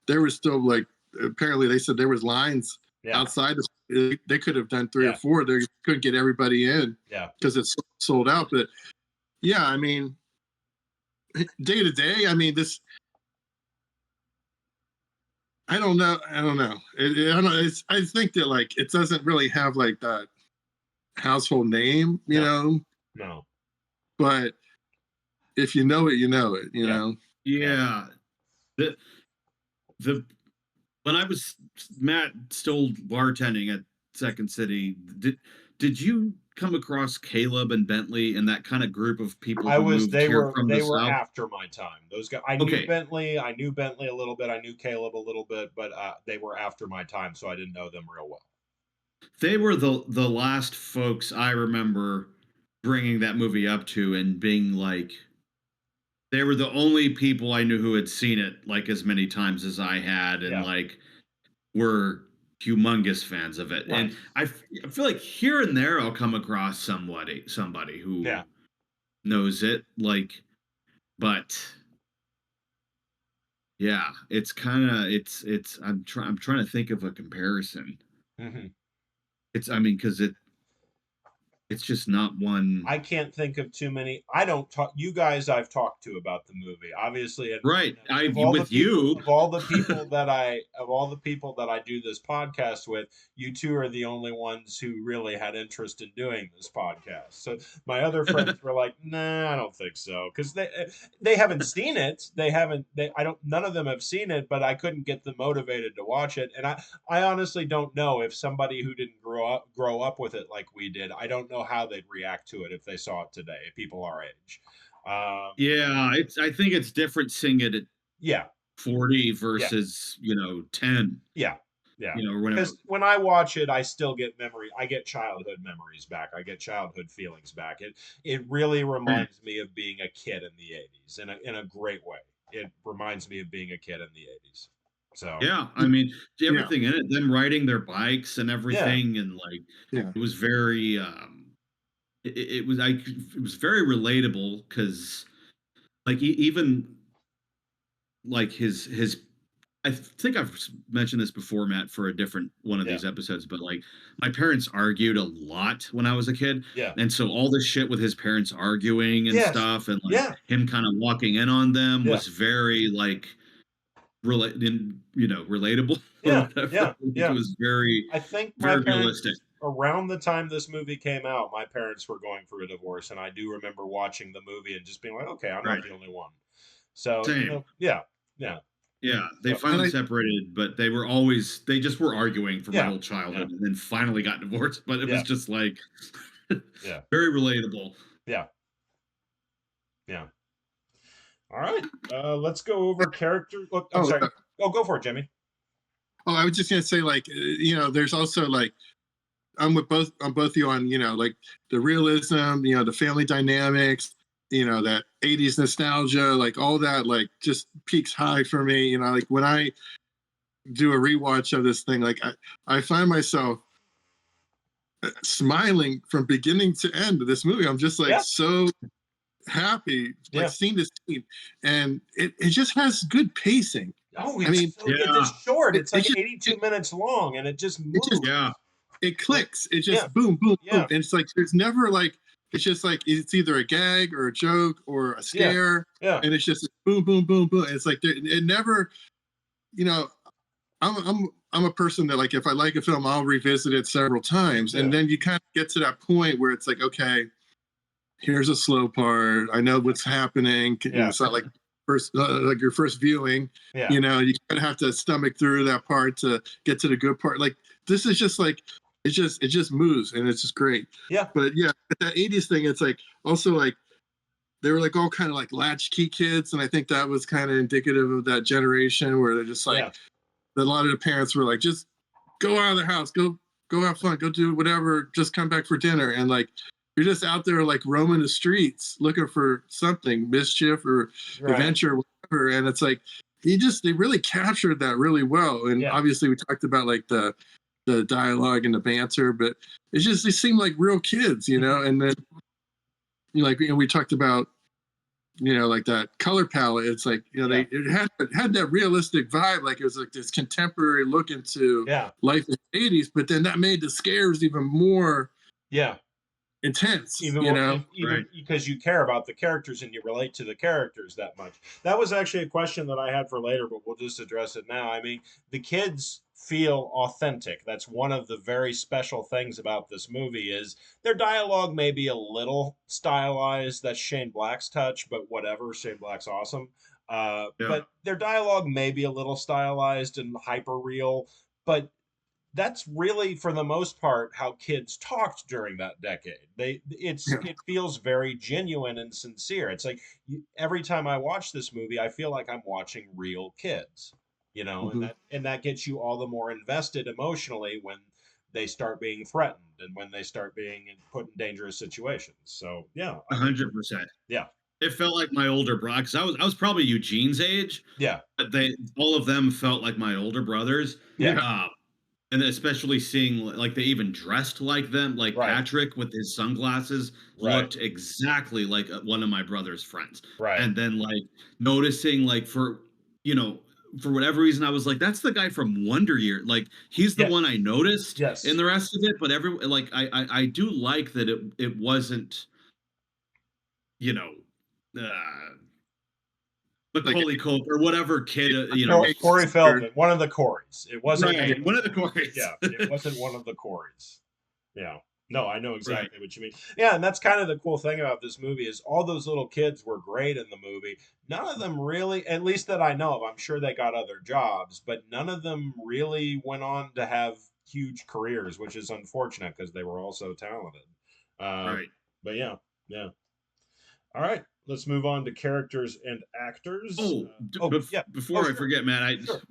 there was still like, apparently they said there was lines outside. They could have done 3 or 4. They couldn't get everybody in because it's sold out. But yeah, I mean, day to day, I mean, this, I don't know. I think that like it doesn't really have like that household name, you know. No. But if you know it, you know it. You know. Yeah. The when I was Matt still bartending at Second City, did you come across Caleb and Bentley and that kind of group of people? They were after my time. Those guys, I knew Bentley a little bit. I knew Caleb a little bit, but they were after my time, so I didn't know them real well. They were the last folks I remember bringing that movie up to and being like, they were the only people I knew who had seen it like as many times as I had, and like were humongous fans of it. Right. And I feel like here and there I'll come across somebody who knows it, like, but yeah, it's kind of it's I'm trying to think of a comparison. Mm-hmm. Because it's just not one. I can't think of too many. I don't talk. You guys, I've talked to about the movie, obviously. And, right. Of all the people that I do this podcast with, you two are the only ones who really had interest in doing this podcast. So my other friends were like, "Nah, I don't think so," because they haven't seen it. None of them have seen it, but I couldn't get them motivated to watch it. And I honestly don't know if somebody who didn't grow up with it like we did, I don't know how they'd react to it if they saw it today, people our age. I think it's different seeing it at 40 versus 10. Yeah. Because when I watch it, I still get I get childhood memories back. I get childhood feelings back. It really reminds me of being a kid in the 80s in a great way. It reminds me of being a kid in the 80s. So everything in it, them riding their bikes and everything, and like it was very it was very relatable, because like even like his I think I've mentioned this before, Matt, for a different one of these episodes, but like my parents argued a lot when I was a kid. Yeah. And so all this shit with his parents arguing and stuff, and like him kind of walking in on them was very like relatable. Yeah. It was very, I think very realistic. Around the time this movie came out, my parents were going through a divorce, and I do remember watching the movie and just being like, okay, I'm not the only one. So Same. yeah. Yeah, they So, finally I separated, but they just were arguing for my yeah, whole yeah, childhood and then finally got divorced, but it was yeah, just like yeah, very relatable. yeah, yeah. All right. Let's go over characters. Look, I'm oh sorry. Oh, go for it, Jimmy. oh I was just gonna say like there's also like I'm with both on both of you on like the realism, the family dynamics, that 80s nostalgia, like all that like just peaks high for me. Like when I do a rewatch of this thing, like I find myself smiling from beginning to end of this movie. I'm just like Yeah, so happy, like yeah. scene to scene, and it just has good pacing. Oh, I mean, Yeah, it's short. it, It's it like just 82 it, minutes long, and it just it just yeah, moves. it Like, clicks. It yeah, just boom, boom, boom. yeah, And it's like there's never like it's just like it's either a gag or a joke or a yeah, scare, yeah, and it's just boom, boom, boom, boom. It's like it never, you know. I'm a person that like if I like a film, I'll revisit it several times, yeah, and then you kind of get to that point where it's like, okay, here's a slow part. I know what's happening. yeah, It's not like first like your first viewing. yeah, You kind of have to stomach through that part to get to the good part. Like this is just like it just moves and it's just great. yeah, But yeah, that 80s thing, it's like also like they were like all kind of like latchkey kids, and I think that was kind of indicative of that generation where they're just like yeah, a lot of the parents were like, just go out of the house, go have fun, go do whatever, just come back for dinner. And like you're just out there like roaming the streets looking for something, mischief or right. adventure, or whatever. And it's like they really captured that really well. And Yeah, obviously we talked about like the dialogue and the banter, but it's just they seem like real kids, and then like we talked about like that color palette. It's like they yeah, it had that realistic vibe, like it was like this contemporary look into yeah, life in the 80s, but then that made the scares even more yeah. intense. Even more, right. even because you care about the characters and you relate to the characters that much. That was actually a question that I had for later, but we'll just address it now. I mean, the kids feel authentic. That's one of the very special things about this movie is their dialogue may be a little stylized. That's Shane Black's touch, but whatever. Shane Black's awesome. Yeah, But their dialogue may be a little stylized and hyper real, but that's really for the most part how kids talked during that decade. Yeah. It feels very genuine and sincere. It's like every time I watch this movie I feel like I'm watching real kids, Mhm. and that gets you all the more invested emotionally when they start being threatened and when they start being put in dangerous situations. So yeah, I mean, 100%. yeah, It felt like my older brother because I was probably Eugene's age, yeah, but they all of them felt like my older brothers. yeah, Yeah. Um, and especially seeing like they even dressed like them, like right, Patrick with his sunglasses right, looked exactly like one of my brother's friends. right, And then like noticing like you know for whatever reason I was like that's the guy from Wonder Year. Like he's the yeah, one I noticed in yes, the rest of it, but every like I do like that it wasn't you know uh Like Macaulay Culkin or whatever kid Corey or Feldman, one of the Corys. It wasn't one of right, one of the yeah, Corys. it wasn't one of the Corys. Yeah. No, I know Right. exactly what you mean. Yeah, and that's kind of the cool thing about this movie is all those little kids were great in the movie. None of them really, at least that I know of, I'm sure they got other jobs, but none of them really went on to have huge careers, which is unfortunate because they were all so talented. Uh, Right. but yeah, yeah. All right, let's move on to characters and actors. Oh, Oh, yeah. Oh, before I sure, forget, man, sure.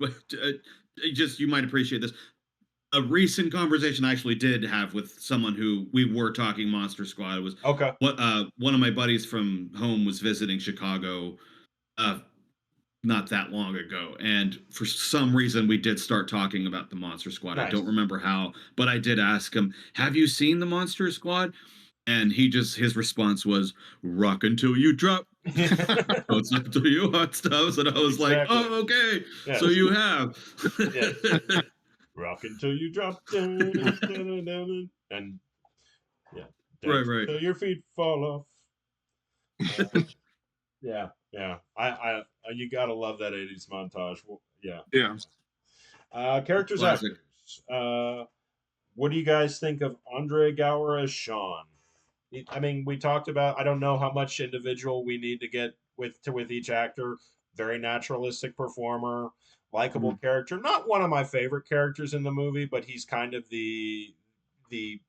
just you might appreciate this. A recent conversation I actually did have with someone who we were talking Monster Squad was Okay. what one of my buddies from home was visiting Chicago uh not that long ago, and for some reason we did start talking about the Monster Squad. I don't Nice. remember how, but I did ask him, "Have you seen the Monster Squad?" And his response was, "Rock until you drop." Don't stop until you hot stuff. And I was like, Exactly. "Oh, okay. So Yes. you have." Yes. Rock until you drop down, and yeah, Right, dance right. until your feet fall off. Uh, yeah, yeah. You gotta love that '80s montage. Well, yeah. yeah. Characters, Classic. actors. Uh, what do you guys think of Andre Gower as Sean? I mean, we talked about. I don't know how much individual we need to get with each actor. very naturalistic performer, likable character. Not one of my favorite characters in the movie, but he's kind of the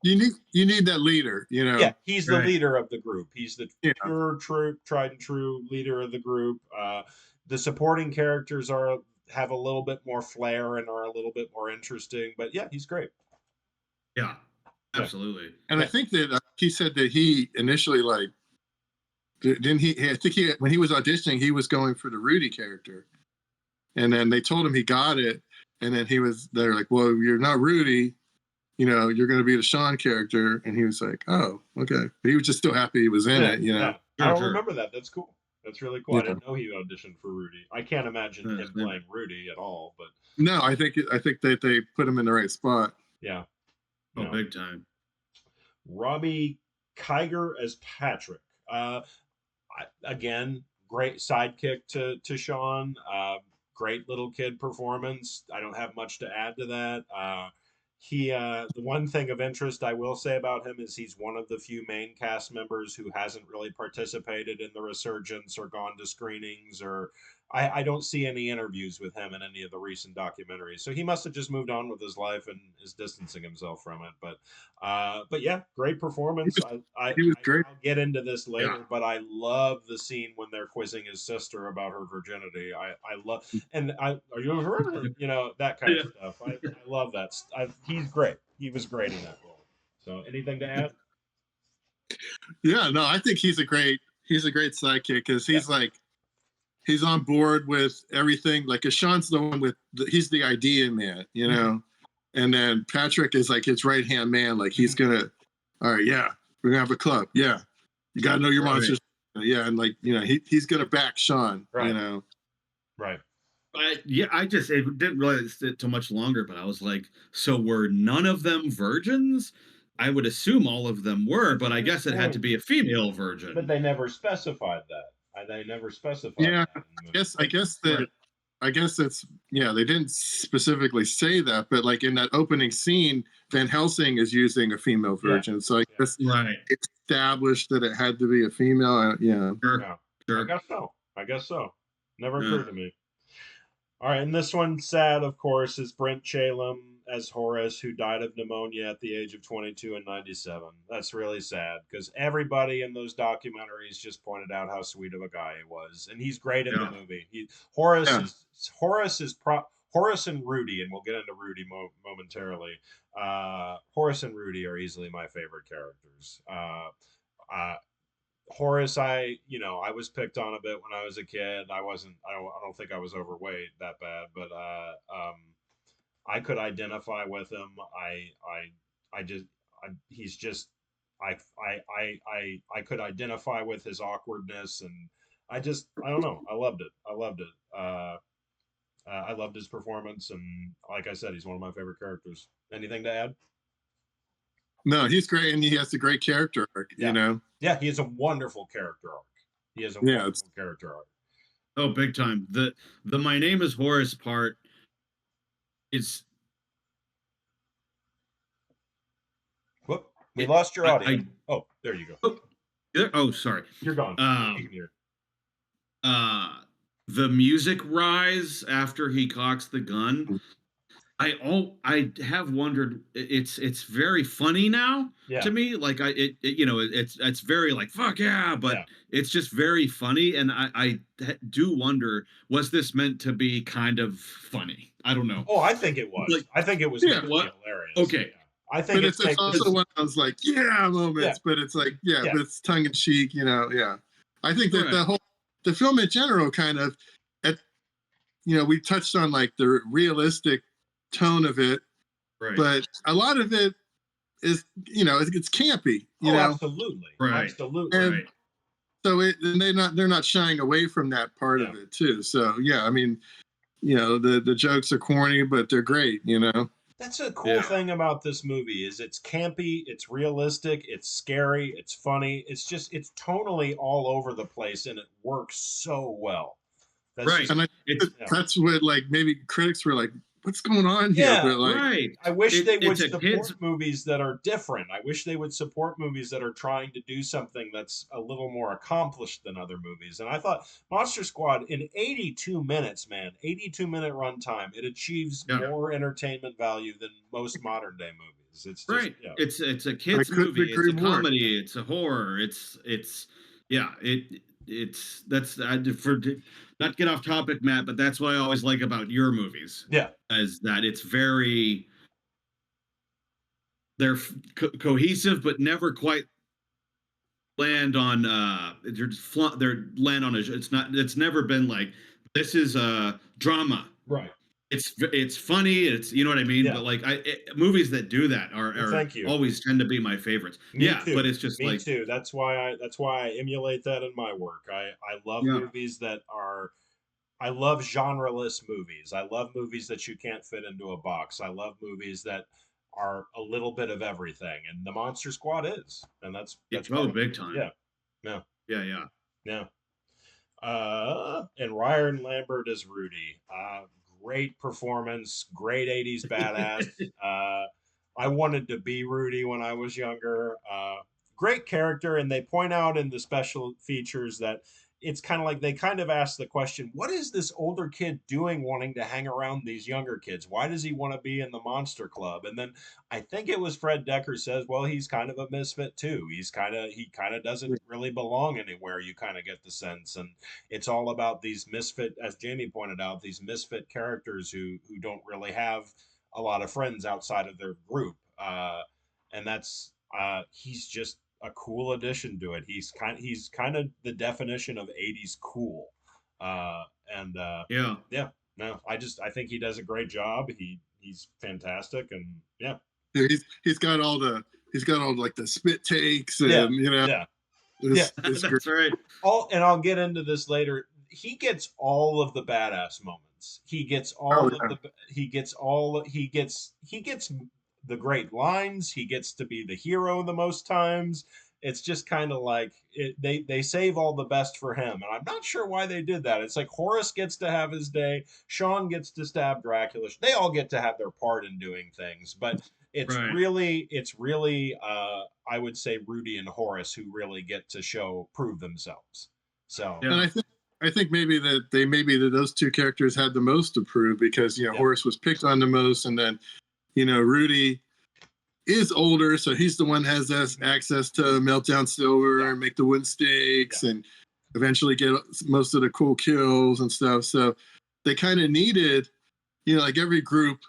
You need that leader, you know. yeah, he's the Right. leader of the group. He's the Yeah. pure, true, tried and true leader of the group. The supporting characters have a little bit more flair and are a little bit more interesting. But yeah, he's great. Yeah, Yeah. absolutely. And I think that he said that he initially like didn't he? I think he when he was auditioning, he was going for the Rudy character, and then they told him he got it, and then they're like, well, you're not Rudy, you know, you're going to be the Sean character, and he was like, oh, okay. But he was just still happy he was in Yeah, it, you know. yeah. I Sure, don't sure. remember that. That's cool. That's really cool. I Yeah. didn't know he auditioned for Rudy. I can't imagine Yeah, him yeah. playing Rudy at all. But No, I think that they put him in the right spot. yeah, Oh, yeah. big time. Robbie Kiger as Patrick. Again, great sidekick to Sean. Great little kid performance. I don't have much to add to that. The one thing of interest I will say about him is he's one of the few main cast members who hasn't really participated in the resurgence or gone to screenings, or I don't see any interviews with him in any of the recent documentaries. So he must have just moved on with his life and is distancing himself from it. But yeah, great performance. He was great. I'll get into this later, Yeah. but I love the scene when they're quizzing his sister about her virginity. I love, and are you heard? You know, that kind of stuff. I love that. He's great. He was great in that role. So, anything to add? Yeah, no, I think he's a great sidekick because he's like he's on board with everything. Like, Sean's the one he's the idea man, you know, and then Patrick is like his right hand man. Like, he's gonna, all right, yeah, we're gonna have a club. Yeah, you gotta know your Right. monsters. Yeah, and like, you know, he's gonna back Sean. Right. You know, Right. Yeah, I just didn't realize it too much longer, but I was like, so were none of them virgins? I would assume all of them were, but I guess it had to be a female virgin. But they never specified that. They never specified. Yeah, that in the movie. I guess it's they didn't specifically say that, but like in that opening scene, Van Helsing is using a female virgin, so I guess Right. it's established that it had to be a female. Sure. Yeah. I Sure. guess so. Never Yeah. occurred to me. All right, and this one, sad, of course, is Brent Chalem as Horace, who died of pneumonia at the age of 22 in 97. That's really sad because everybody in those documentaries just pointed out how sweet of a guy he was, and he's great in the movie. Horace and Rudy, and we'll get into Rudy momentarily. Horace and Rudy are easily my favorite characters. Horace, I was picked on a bit when I was a kid. I don't think I was overweight that bad, but I could identify with him. I could identify with his awkwardness, and I don't know. I loved it. I loved his performance, and like I said, he's one of my favorite characters. Anything to add? No, he's great, and he has a great character arc. Yeah. You know, Yeah, he has a wonderful character arc. Wonderful character arc. Oh, big time. The My Name is Horace part is Whoop, we lost your audio. Oh, there you go. Oh, sorry. You're gone. You can hear. The music rise after he cocks the gun. I have wondered. It's very funny now to me. Like it's very like fuck yeah, but it's just very funny, and I do wonder, was this meant to be kind of funny? I don't know. Oh, I think it was. I think it was meant to be hilarious. Okay. I think but it's also one of those like moments, but it's like but it's tongue in cheek. Yeah. I think that the film in general kind of we touched on like the realistic tone of it, right? But a lot of it is it's campy, you know. Absolutely, right, absolutely. And right. So they're not shying away from that part of it too. So I mean, the jokes are corny, but they're great. That's a cool thing about this movie is it's campy, it's realistic, it's scary, it's funny. It's tonally all over the place, and it works so well. And that's what like maybe critics were like what's going on here? Yeah, But like, Right. I wish they would It's a support kid's. movies that are different. I wish they would support movies that are trying to do something that's a little more accomplished than other movies. And I thought Monster Squad in 82 minutes, man, 82-minute runtime, it achieves Yeah. more entertainment value than most modern day movies. It's just, Right. yeah, It's a I kids couldn't movie. It's agree a more. comedy. It's a horror. It's yeah. It's that's for not to get off topic, Matt, but that's what I always like about your movies yeah, is that it's very they're cohesive, but never quite land on they're just they're land on a. It's never been like this is a drama. right. It's funny. It's you know what I mean. Yeah. But like movies that do that Well, are thank you. always tend to be my favorites. Me Yeah, too. but it's just Me like too. That's why I emulate that in my work. I love yeah, movies that are I love genreless movies. I love movies that you can't fit into a box. I love movies that are a little bit of everything, and the Monster Squad is, and that's part oh of it. big time. Yeah, yeah, Yeah. yeah. And Ryan Lambert as Rudy. Great performance, great 80s badass. I wanted to be Rudy when I was younger. Great character, and they point out in the special features that it's kind of like they kind of ask the question, what is this older kid doing wanting to hang around these younger kids? Why does he want to be in the Monster Club? And then I think it was Fred Decker says, well, he's kind of a misfit too. He kind of doesn't really belong anywhere. You kind of get the sense, and it's all about these misfit, as Jamie pointed out, these misfit characters who don't really have a lot of friends outside of their group. And that's he's just a cool addition to it. He's kind of the definition of 80s cool. And Yeah. Yeah, no, I think he does a great job. He's fantastic, and yeah. He's got all like the spit takes and Yeah, you know yeah. it's great. That's right. I'll get into this later. He gets all of the badass moments. He gets all Oh, of the he gets the great lines. He gets to be the hero the most times. It's just kind of like they save all the best for him, and I'm not sure why they did that. It's like Horace gets to have his day, Sean gets to stab Dracula. They all get to have their part in doing things, but Right. it's really I would say Rudy and Horace who really get to prove themselves. So Yeah. And I think maybe that those two characters had the most to prove because Yeah. Horace was picked on the most, and then Rudy is older, so he's the one that has access to Meltdown Silver and make the wooden stakes and eventually get most of the cool kills and stuff. So they kind of needed, like every group,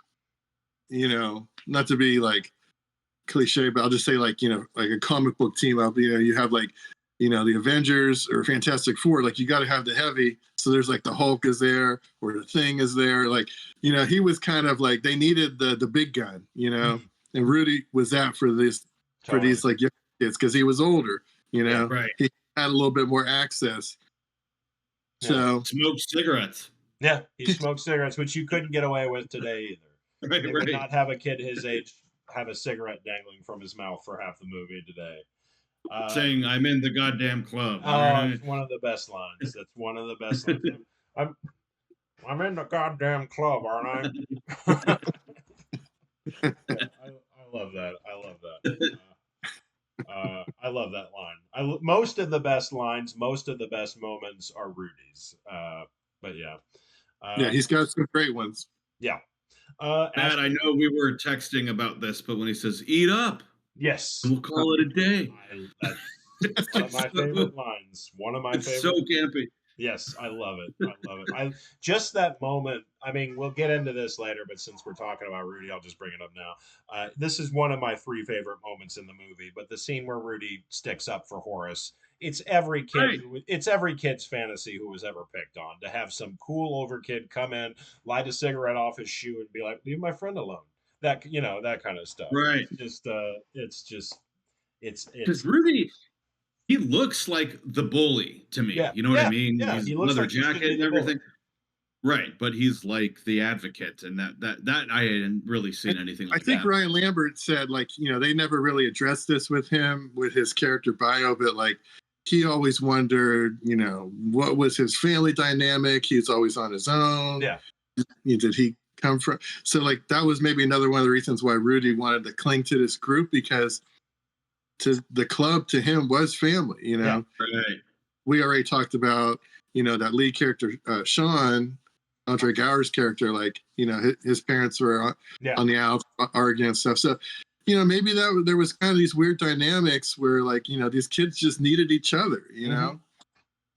not to be like cliche, but I'll just say like a comic book team up. You have like the Avengers or Fantastic Four. Like you got to have the heavy. So there's like the Hulk is there or the Thing is there. Like he was kind of like they needed the big gun. And Rudy was that for these like young kids because he was older. Right. He had a little bit more access. Yeah. So Smoke cigarettes. Yeah, he smoked cigarettes, which you couldn't get away with today either. Right. They would not have a kid his age have a cigarette dangling from his mouth for half the movie today. Saying I'm in the goddamn club. It's one of the best lines. That's one of the best lines. I'm in the goddamn club, aren't I? I love that. I love that. I love that line. Most of the best lines, most of the best moments are Rudy's. But yeah. Yeah, he's got some great ones. Yeah. Matt, I know we were texting about this, but when he says "eat up," yes, we'll call it a day. That's one of my favorite lines. One of my It's favorite. so campy. Yes, I love it. I love it. Just that moment. I mean, we'll get into this later, but since we're talking about Rudy, I'll just bring it up now. This is one of my 3 favorite moments in the movie. But the scene where Rudy sticks up for Horace, it's every kid. Right. It's every kid's fantasy who was ever picked on to have some cool over kid come in, light a cigarette off his shoe, and be like, "Leave my friend alone." That that kind of stuff. Right. It's Because Rudy, he looks like the bully to me. Yeah, You know what I mean? yeah, He's he looks leather like he should jacket be and the bully. everything. Right, but he's like the advocate, and that I hadn't really seen anything like I think that. Ryan Lambert said like they never really addressed this with him with his character bio, but like he always wondered what was his family dynamic. He was always on his own. Yeah. Did he come from. So like that was maybe another one of the reasons why Rudy wanted to cling to this group, because to the club to him was family. Yeah. Right. We already talked about, that lead character, Sean, Andre Gower's character, like, his parents were Yeah. on the out arguing and stuff. So, maybe there was kind of these weird dynamics where, like, these kids just needed each other, Yeah.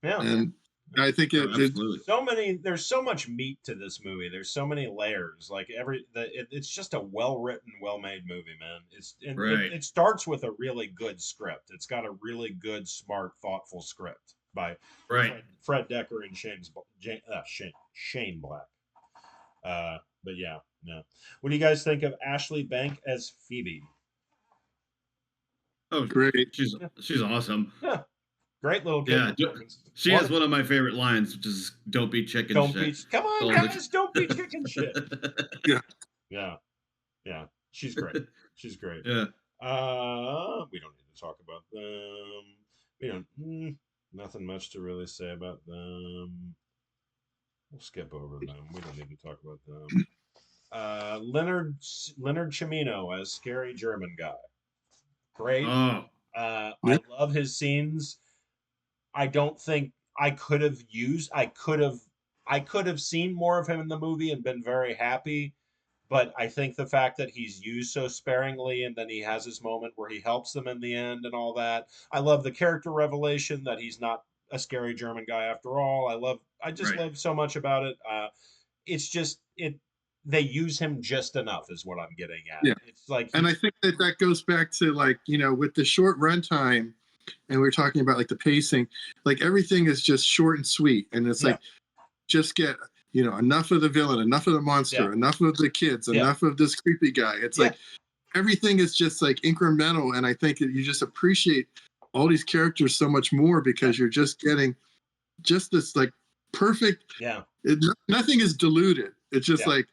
And I think Absolutely. There's so much meat to this movie. There's so many layers. Like it's just a well-written, well-made movie, man. Right. It starts with a really good script. It's got a really good, smart, thoughtful script by Right. Fred Decker and Shane Black. But yeah, no. What do you guys think of Ashley Bank as Phoebe? Oh, great. She's awesome. Yeah, great little kid. Yeah, she has one of my favorite lines, which is "Don't be chicken Don't shit." be. Come on, guys, don't be chicken shit. Yeah. Yeah. She's great. She's great. Yeah. We don't need to talk about them. We don't. Nothing much to really say about them. We'll skip over them. We don't need to talk about them. Leonard Chimino as scary German guy. Great. Oh, I love his scenes. I don't think I could have seen more of him in the movie and been very happy. But I think the fact that he's used so sparingly and then he has his moment where he helps them in the end and all that. I love the character revelation that he's not a scary German guy after all. I just love so much about it. It's just they use him just enough is what I'm getting at. Yeah. It's like, and I think that goes back to, like, with the short runtime, and we're talking about, like, the pacing, like everything is just short and sweet, and it's like just get enough of the villain, enough of the monster, enough of the kids, enough of this creepy guy. It's like everything is just like incremental, and I think that you just appreciate all these characters so much more because you're just getting just this like perfect. Nothing is diluted. It's just like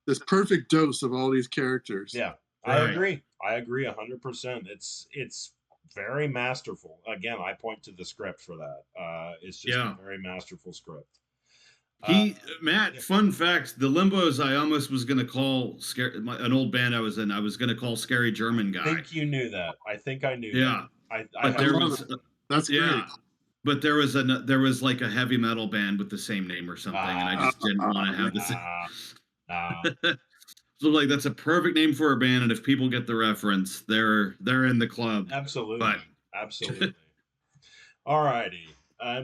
this perfect dose of all these characters. Yeah, I agree. I agree 100%. It's very masterful. Again, I point to the script for that. It's just a very masterful script. Matt, fun fact, the Limbos I almost was going to call an old band I was in, I was going to call Scary German Guy. I think you knew that. I think I knew that. That's great. But there was like a heavy metal band with the same name or something, and I just didn't want to have this. So like that's a perfect name for a band, and if people get the reference, they're in the club. Absolutely. Absolutely. All righty.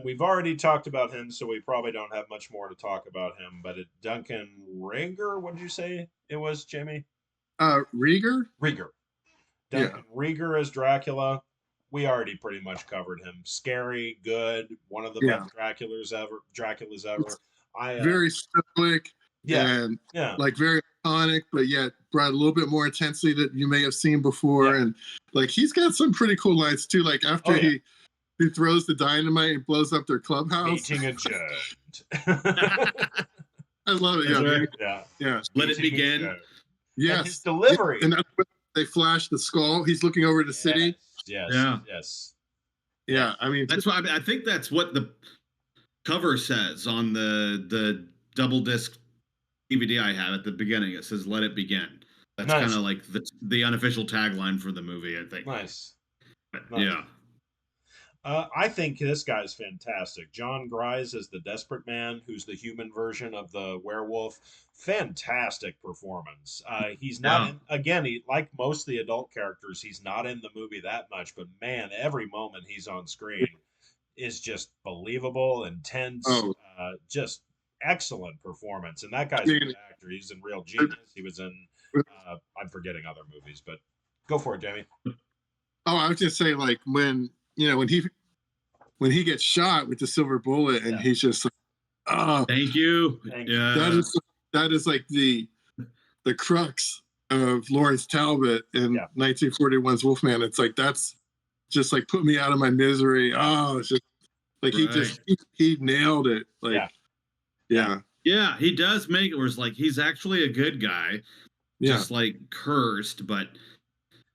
We've already talked about him, so we probably don't have much more to talk about him. But Duncan Rieger, what did you say it was, Jamie? Rieger. Duncan Rieger as Dracula. We already pretty much covered him. Scary, good, one of the best Draculas ever. Very stoic. And like very iconic, but yet brought a little bit more intensity that you may have seen before. And like he's got some pretty cool lines too. Like after he throws the dynamite and blows up their clubhouse. Meeting adjourned. I love it. Yeah. Let it begin. Yes. And his delivery. And that's when they flash the skull. He's looking over the city. Yes. Yeah. I mean, that's what I think. That's what the cover says on the double disc DVD I have at the beginning. It says "Let it begin." That's kind of like the unofficial tagline for the movie, I think. Nice. Yeah. I think this guy's fantastic. John Grise is the desperate man who's the human version of the werewolf. Fantastic performance. He's not like most of the adult characters, he's not in the movie that much, but man, every moment he's on screen is just believable, intense, just excellent performance. And that guy's a good actor. He's in Real Genius. He was in I'm forgetting other movies, but go for it, Jamie. Oh, I was just saying, like when he gets shot with the silver bullet, and he's just like, "Oh, thank you." That is like the crux of Lawrence Talbot in 1941's Wolfman. It's like that's just like put me out of my misery. Oh, it's just like he nailed it. Like, yeah, he does make it where it's like he's actually a good guy, just like cursed, but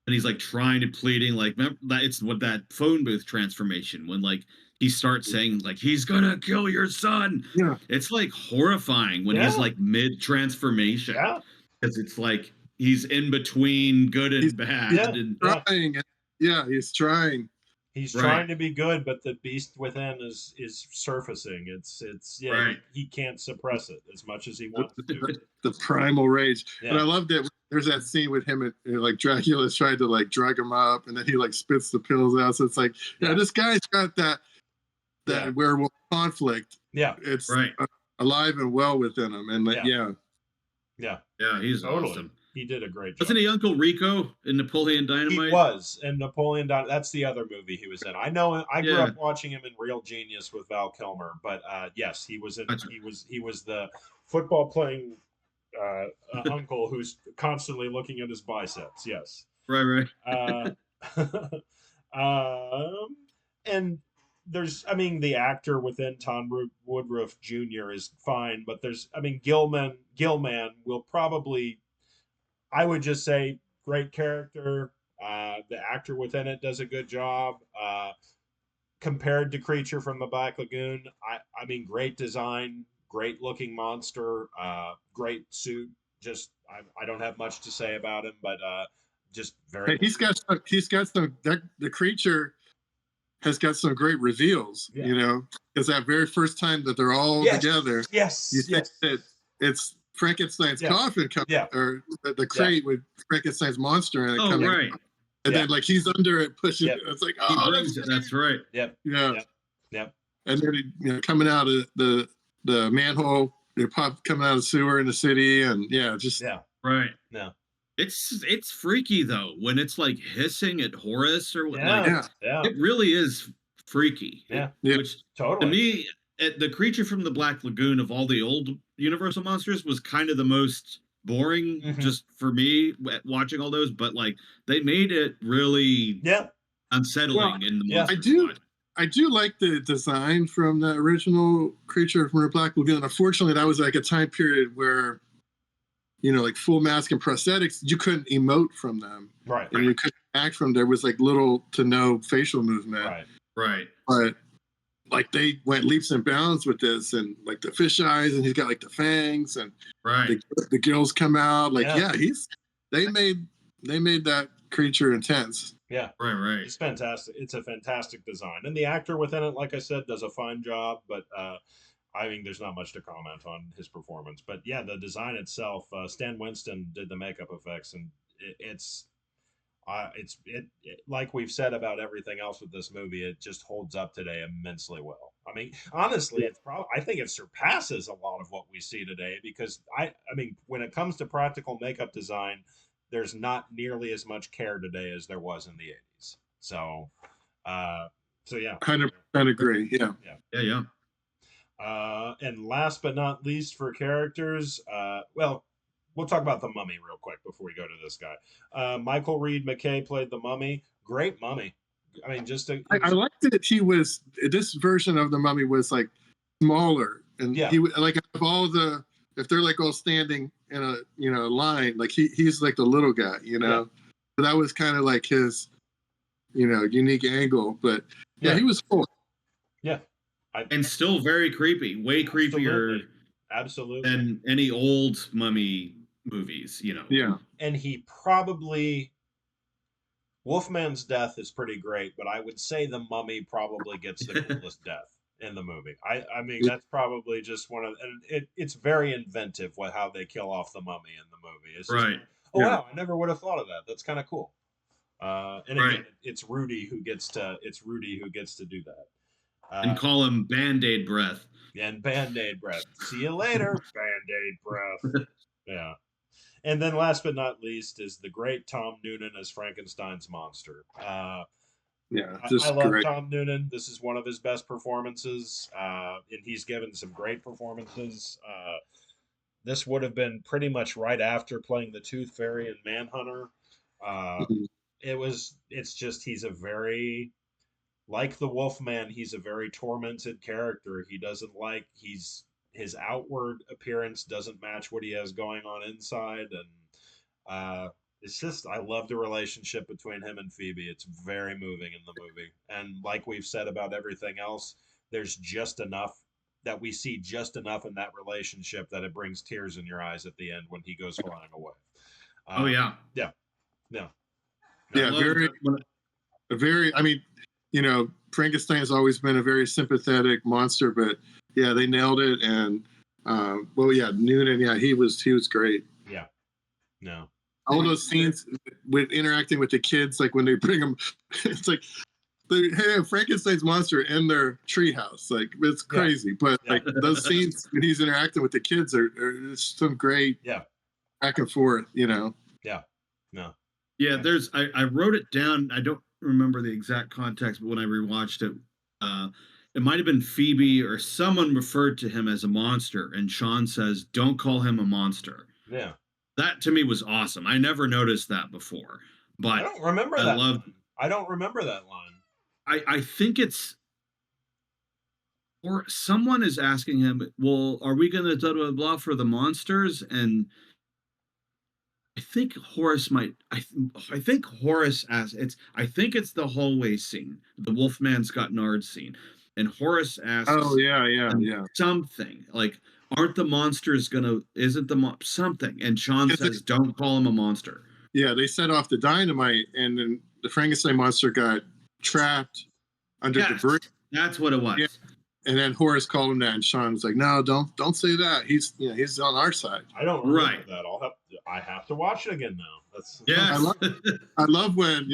and he's like trying to pleading like remember that it's what that phone booth transformation when like he starts saying like he's gonna kill your son. Yeah. It's like horrifying when he's Yeah. like mid transformation Yeah. because it's like he's in between good and He's- bad Yeah. and Yeah. Trying. Yeah, he's trying. He's Right. trying to be good, but the beast within is surfacing. It's yeah, Right. he can't suppress it as much as he wants to. The primal rage. Yeah. But I love that there's that scene with him and like Dracula's trying to like drug him up and then he like spits the pills out. So it's like, yeah, Yeah. this guy's got that Yeah. werewolf conflict. Yeah. It's right. alive and well within him. And like, yeah. Yeah. Yeah, he's Totally. awesome. He did a great job. Wasn't he Uncle Rico in Napoleon He Dynamite? was, and Napoleon Dynamite. That's the other movie he was in. I know. I grew Yeah. up watching him in Real Genius with Val Kilmer, but yes, he was in. Gotcha. He was the football playing uncle who's constantly looking at his biceps. Yes. Right. And there's, I mean, the actor within Tom Woodruff Jr. is fine, but there's, I mean, Gilman will probably, I would just say, great character. The actor within it does a good job. Compared to Creature from the Black Lagoon, I mean, great design, great looking monster, great suit. Just, I don't have much to say about him, but just very. Hey, he's got some the creature has got some great reveals, Yeah. you know, because that very first time that they're all Yes. together, Yes. you think that it's Frankenstein's Yeah. coffin coming, Yeah. or the crate with Frankenstein's monster in it Oh, coming, right. and Yeah. then like he's under it pushing. Yeah. It. It's like, He oh, brings it. That's right. Yep. yeah. Yep. Yep. And then coming out of the manhole, coming out of the sewer in the city, and just Yeah. Right. No. It's freaky though when it's like hissing at Horace or Yeah. like yeah, Yeah. it really is freaky. Yeah. Yeah. Which to Totally. me, the Creature from the Black Lagoon of all the old Universal monsters was kind of the most boring, Mhm. just for me watching all those. But like they made it really Yeah. unsettling Well, in the yeah. monster side. I do like the design from the original Creature from the Black Lagoon. Unfortunately, that was like a time period where, like full mask and prosthetics, you couldn't emote from them, Right. and you couldn't act from. There was like little to no facial movement, Right. Right. but like they went leaps and bounds with this, and like the fish eyes, and he's got like the fangs, and Right. the gills come out. Like, Yeah. they made that creature intense. Yeah. Right. It's fantastic. It's a fantastic design, and the actor within it, like I said, does a fine job. But I mean, there's not much to comment on his performance. But yeah, the design itself, Stan Winston did the makeup effects, and it's like we've said about everything else with this movie, it just holds up today immensely well. I mean, honestly, I think it surpasses a lot of what we see today because I mean, when it comes to practical makeup design, there's not nearly as much care today as there was in the 80s. So yeah. 100% agree. Yeah. Yeah. And last but not least for characters, well, we'll talk about the Mummy real quick before we go to this guy. Michael Reed McKay played the Mummy. Great Mummy. I mean, I liked that this version of the Mummy was like smaller, and Yeah. he like of all the, if they're like all standing in a line, like he's like the little guy, Yeah. So that was kind of like his unique angle, but yeah, he was cool. Yeah. And still very creepy. Way creepier Absolutely. than any old Mummy movies, Yeah. And he probably, Wolfman's death is pretty great, but I would say the Mummy probably gets the coolest death in the movie. I mean, that's probably just one of, and it's very inventive how they kill off the Mummy in the movie. It's just, Right. oh Yeah. wow, I never would have thought of that. That's kind of cool. And again, Right. it's Rudy who gets to do that. And call him Band-Aid breath. And Band-Aid breath. See you later, Band-Aid breath. Yeah. And then last but not least is the great Tom Noonan as Frankenstein's monster. Yeah, I just love great. Tom Noonan. This is one of his best performances, and he's given some great performances. This would have been pretty much right after playing the Tooth Fairy and Manhunter. Mhm. It's just he's a very, like the Wolfman, he's a very tormented character. He doesn't like his outward appearance doesn't match what he has going on inside, and It's just I love the relationship between him and Phoebe. It's very moving in the movie. And like we've said about everything else, there's just enough that we see just enough in that relationship that it brings tears in your eyes at the end when he goes flying away. Oh yeah. Yeah. No. I Yeah, love very. I mean, Frankenstein has always been a very sympathetic monster, but yeah, they nailed it. And well, yeah, Noonan, yeah, he was great. Yeah. No. All those scenes with interacting with the kids, like when they bring them, it's like they have Frankenstein's monster in their treehouse. Like it's crazy, but like those scenes when he's interacting with the kids are some great back and forth. Yeah. No. Yeah, there's. I wrote it down. I don't remember the exact context, but when I rewatched it, it might have been Phoebe or someone referred to him as a monster, and Sean says, "Don't call him a monster." Yeah. That to me was awesome. I never noticed that before, but I don't remember that. I don't remember that line. I think it's, or someone is asking him, well, are we going to blah, blah, blah for the monsters? And I think Horace might, I think Horace asks, I think it's the hallway scene, the Wolfman Scott Nard scene. And Horace asks, oh, yeah. Something like, aren't the monsters isn't the something? And Sean says, don't call him a monster. Yeah, they set off the dynamite, and then the Frankenstein monster got trapped under debris. That's what it was. Yeah. And then Horace called him that, and Sean was like, "No, don't say that. He's on our side." I don't remember that. I have to watch it again now. That's I love when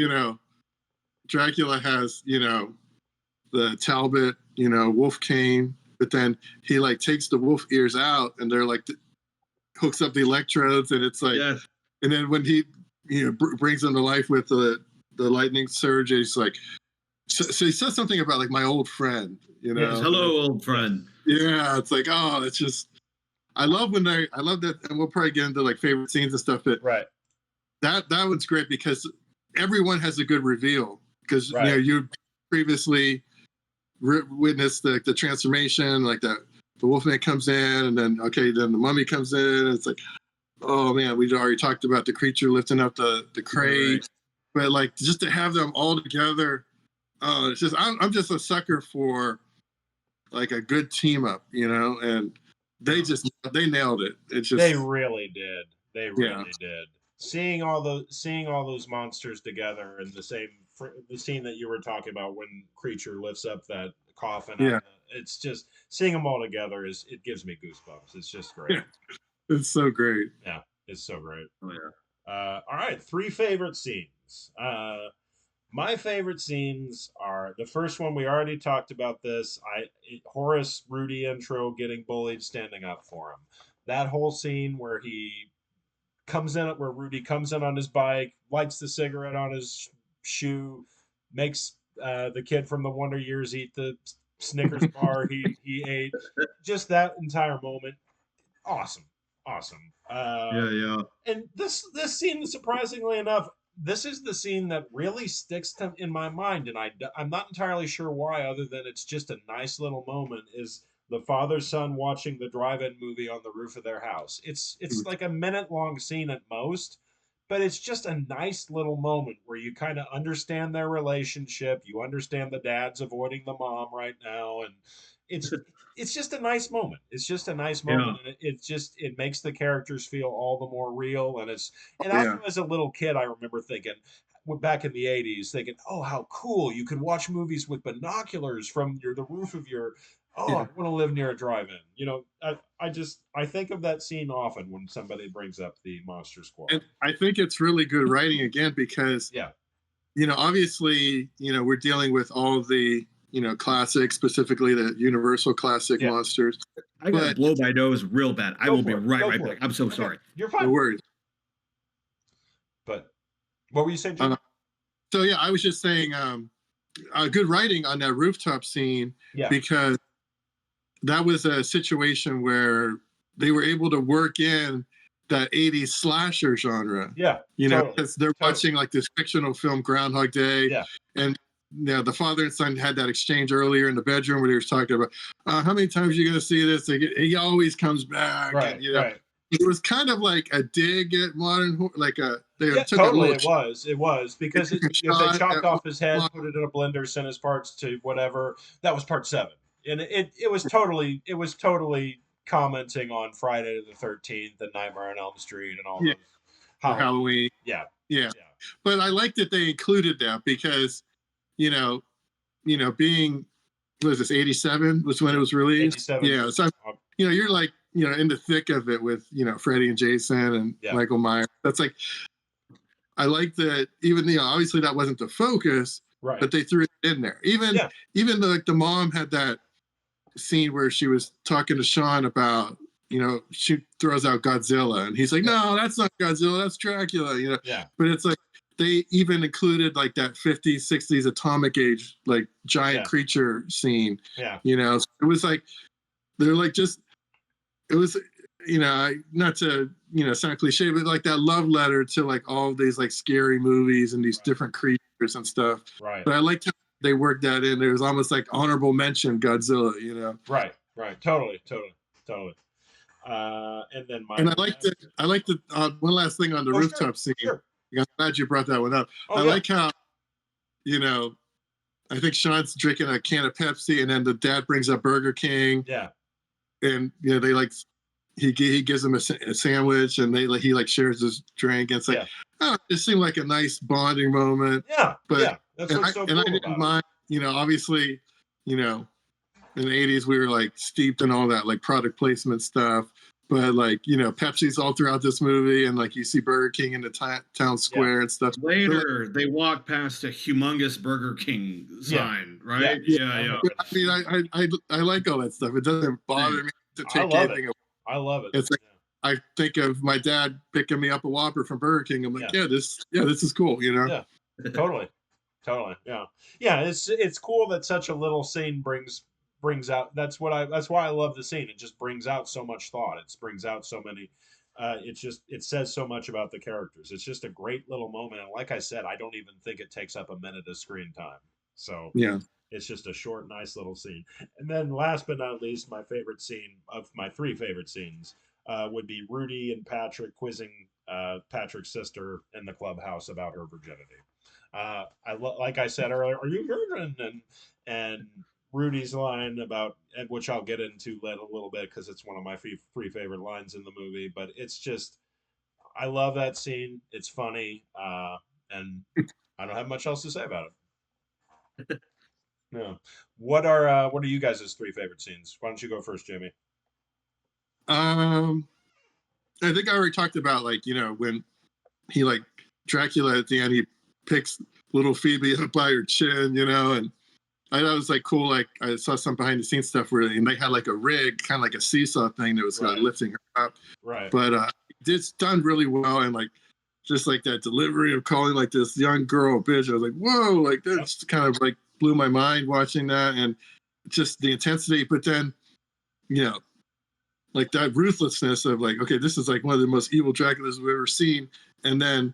Dracula has the Talbot wolf cane, but then he like takes the wolf ears out, and they're like hooks up the electrodes, and it's like, and then when he brings them to life with the lightning surge, he's like, so he says something about like my old friend, Yes, hello, old friend. Yeah, it's like, oh, it's just, I love that, and we'll probably get into like favorite scenes and stuff, but that one's great because everyone has a good reveal because you previously witnessed the transformation, like the Wolfman comes in, and then the mummy comes in, and it's like, oh man, we already talked about the creature lifting up the crate, but like just to have them all together, it's just I'm just a sucker for like a good team up, and they nailed it. It's just they really did. They really did. Seeing all those monsters together in the scene that you were talking about when Creature lifts up that coffin. Yeah. It's just seeing them all together it gives me goosebumps. It's just great. Yeah. It's so great. Yeah, it's so great. Oh yeah. All right, 3 favorite scenes. My favorite scenes are the first one. We already talked about this. Horace Rudy intro getting bullied, standing up for him. That whole scene where Rudy comes in on his bike, lights the cigarette on his shoe, makes the kid from the Wonder Years eat the Snickers bar he ate. Just that entire moment, awesome. And this scene, surprisingly enough, this is the scene that really sticks in my mind, and I'm not entirely sure why, other than it's just a nice little moment, is the father-son watching the drive-in movie on the roof of their house. It's like a minute-long scene at most, but it's just a nice little moment where you kind of understand their relationship. You understand the dad's avoiding the mom right now, and it's just a nice moment. It's just a nice moment, and it makes the characters feel all the more real. And I, as a little kid, I remember thinking back in the 80s, thinking, oh, how cool, you could watch movies with binoculars from the roof of your, I want to live near a drive-in. I think of that scene often when somebody brings up the Monster Squad. And I think it's really good writing again because obviously, we're dealing with all the classics, specifically the Universal classic monsters. I got to blow my nose real bad. I will be right back. I'm so sorry. You're fine. No worries. But what were you saying, Jim? So yeah, I was just saying, good writing on that rooftop scene because that was a situation where they were able to work in that 80s slasher genre. Yeah. Because they're watching like this fictional film, Groundhog Day. Yeah. And the father and son had that exchange earlier in the bedroom where they were talking about how many times are you going to see this? He always comes back. Right. And, it was kind of like a dig at like they Yeah, took totally. a It was. It was because took a if they shot chopped at off his head, modern. put it in a blender, sent his parts to whatever. That was part 7, and it was totally commenting on Friday the 13th and Nightmare on Elm Street and all Yeah, those or Halloween. Halloween. Yeah, Yeah, yeah, but I like that they included that because you know, being what was this 87 was when it was released. 87. Yeah, so you're like in the thick of it with Freddy and Jason and Yeah. Michael Myers. That's like I like that even obviously that wasn't the focus, Right. but they threw it in there. Even though like the mom had that scene where she was talking to Sean about she throws out Godzilla and he's like, no, that's not Godzilla, that's Dracula. Yeah. But it's like they even included like that 50s 60s atomic age like giant creature scene. Yeah. So it was like they're like just it was not to sound cliche, but like that love letter to like all of these like scary movies and these different creatures and stuff. Right. But I liked how they worked that in. It was almost like honorable mention Godzilla. Right. Totally. And then I like the one last thing on the rooftop scene. Sure. I'm glad you brought that one up. I like how I think Sean's drinking a can of Pepsi and then the dad brings up Burger King. Yeah. And they like he gives him a sandwich and he like shares his drink and it's like it seemed like a nice bonding moment. Yeah. But that's what's so cool I didn't about mind, obviously, in the 80s we were like steeped in all that like product placement stuff. But like Pepsi's all throughout this movie, and like you see Burger King in the town square and stuff. Later, they walk past a humongous Burger King sign, right? Yeah. I mean, I like all that stuff. It doesn't bother me to take anything. I love it. It's like I think of my dad picking me up a Whopper from Burger King. I'm like, this is cool, Yeah, totally. Yeah. It's cool that such a little scene brings out that's why I love the scene. It just brings out so much thought. It brings out so many it says so much about the characters. It's just a great little moment, and like I said, I don't even think it takes up a minute of screen time. So it's just a short, nice little scene. And then last but not least, my favorite scene of my 3 favorite scenes would be Rudy and Patrick quizzing Patrick's sister in the clubhouse about her virginity. Like I said earlier, are you virgin? And Rudy's line about, and which I'll get into a little bit because it's one of my 3 favorite lines in the movie. But it's just, I love that scene. It's funny, and I don't have much else to say about it. No. What are you guys' 3 favorite scenes? Why don't you go first, Jimmy? I think I already talked about like when he like Dracula at the end, he picks little Phoebe up by her chin, and I thought it was like cool. Like I saw some behind the scenes stuff where and they had like a rig, kind of like a seesaw thing that was lifting her up. Right. But it's done really well, and like just like that delivery of calling like this young girl a bitch. I was like, whoa, like that's kind of like blew my mind watching that, and just the intensity. But then, like that ruthlessness of like, okay, this is like one of the most evil Draculas we've ever seen, and then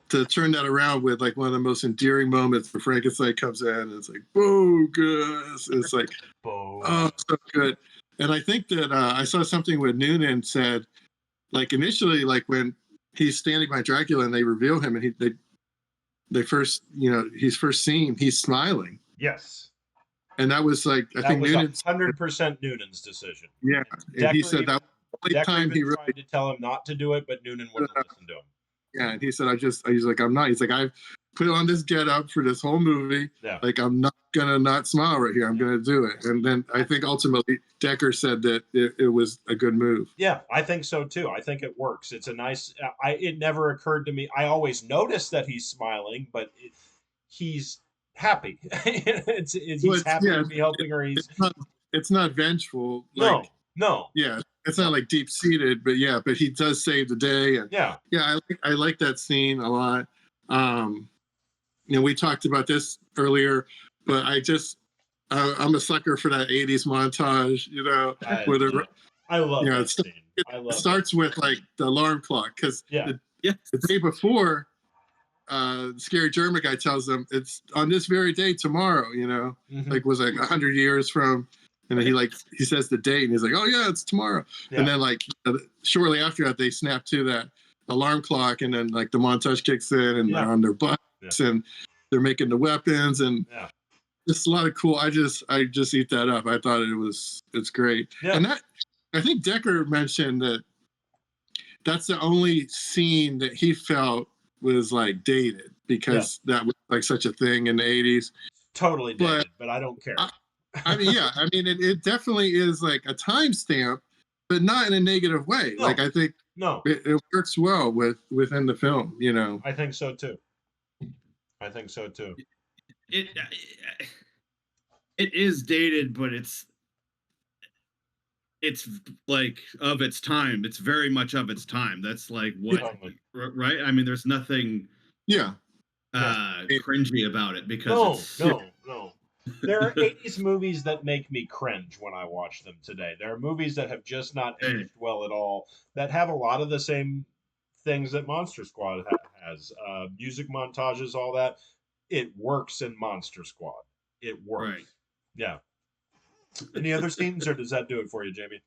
to turn that around with like one of the most endearing moments where Frankenstein comes in and it's like bogus. It's like, oh, so good. And I think that I saw something where Noonan said, like initially, like when he's standing by Dracula and they reveal him and they first, he's first seen, he's smiling. Yes. And that was like, I think Noonan's 100% Noonan's decision. Yeah. And he said that the only time he really tried to tell him not to do it, but Noonan wouldn't listen to him. Yeah, and he said, he's like, I'm not. He's like, I've put on this get up for this whole movie. Yeah. Like, I'm not gonna not smile right here. I'm gonna do it. And then I think ultimately Decker said that it was a good move. Yeah, I think so too. I think it works. It's a nice. It never occurred to me. I always notice that he's smiling, but he's happy. He's happy to be helping her. It's not vengeful. Like, no. Yeah. It's not like deep seated, but he does save the day. And I like that scene a lot. We talked about this earlier, but I'm a sucker for that 80s montage, I love that scene. It starts with like the alarm clock because the day before, the scary German guy tells them it's on this very day tomorrow, like was like 100 years from. And then he says the date, and he's like, "Oh yeah, it's tomorrow." Yeah. And then like shortly after that, they snap to that alarm clock, and then like the montage kicks in, and Yeah. they're on their bikes, and they're making the weapons, and Yeah. just a lot of cool. I just eat that up. I thought it's great. Yeah. And that, I think Decker mentioned that that's the only scene that he felt was like dated, because that was like such a thing in the 80s. Totally dated, but I don't care. I mean, yeah, I mean, it definitely is like a timestamp, but not in a negative way. No. Like, I think No, it works well within the film, you know. I think so too. I think so too. It is dated, but it's like of its time. It's very much of its time. That's like what, Totally. right? I mean, there's nothing Yeah. cringy about it, because No, it's no. There are 80s movies that make me cringe when I watch them today. There are movies that have just not aged well at all, that have a lot of the same things that Monster Squad has. Music montages, all that. It works in Monster Squad. It works. Right. Yeah. Any other scenes, or does that do it for you, Jamie?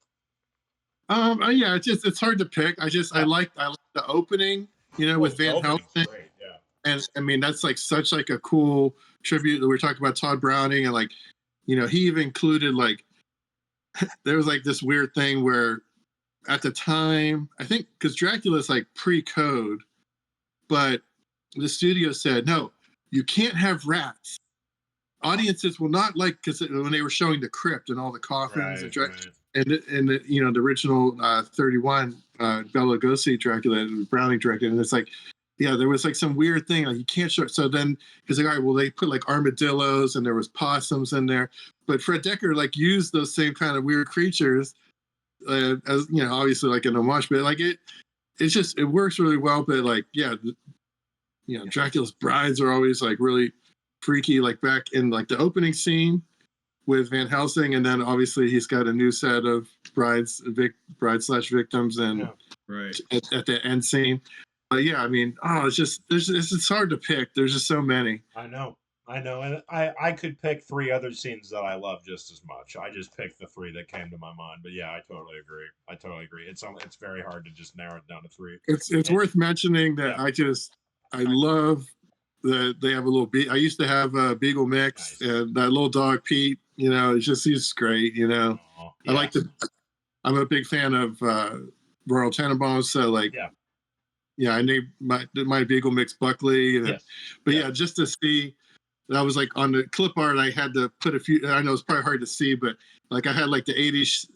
Yeah, it's hard to pick. I like the opening, you know, with Van Helsing. Great, yeah. And I mean, that's like such like a cool tribute. We were talking about Todd Browning, and like, you know, he even included like there was like this weird thing where at the time, I think because Dracula's like pre-code, but the studio said, no, you can't have rats. Audiences will not like, because when they were showing the crypt and all the coffins, and the, you know, the original 31 Bela Lugosi Dracula, Browning directed, and it's like, yeah, there was like some weird thing like you can't show. So then because like, all right, well, they put like armadillos and there was possums in there, but Fred Decker like used those same kind of weird creatures as, you know, obviously like an homage, but like it works really well. But like, yeah, you know, Dracula's brides are always like really freaky, like back in like the opening scene with Van Helsing, and then obviously he's got a new set of brides / victims, and right at the end scene. But yeah, I mean, it's hard to pick. There's just so many. I know, and I could pick 3 other scenes that I love just as much. I just picked the 3 that came to my mind. But yeah, I totally agree. It's very hard to just narrow it down to 3. It's worth mentioning that I love that they have a little I used to have a Beagle mix, and that little dog Pete. You know, he's great. You know, yeah. I'm a big fan of Royal Tenenbaums, so like, yeah, I named my Beagle mix Buckley. But yeah, just to see, that was like on the clip art. I had to put a few. I know it's probably hard to see, but like I had like the 80s,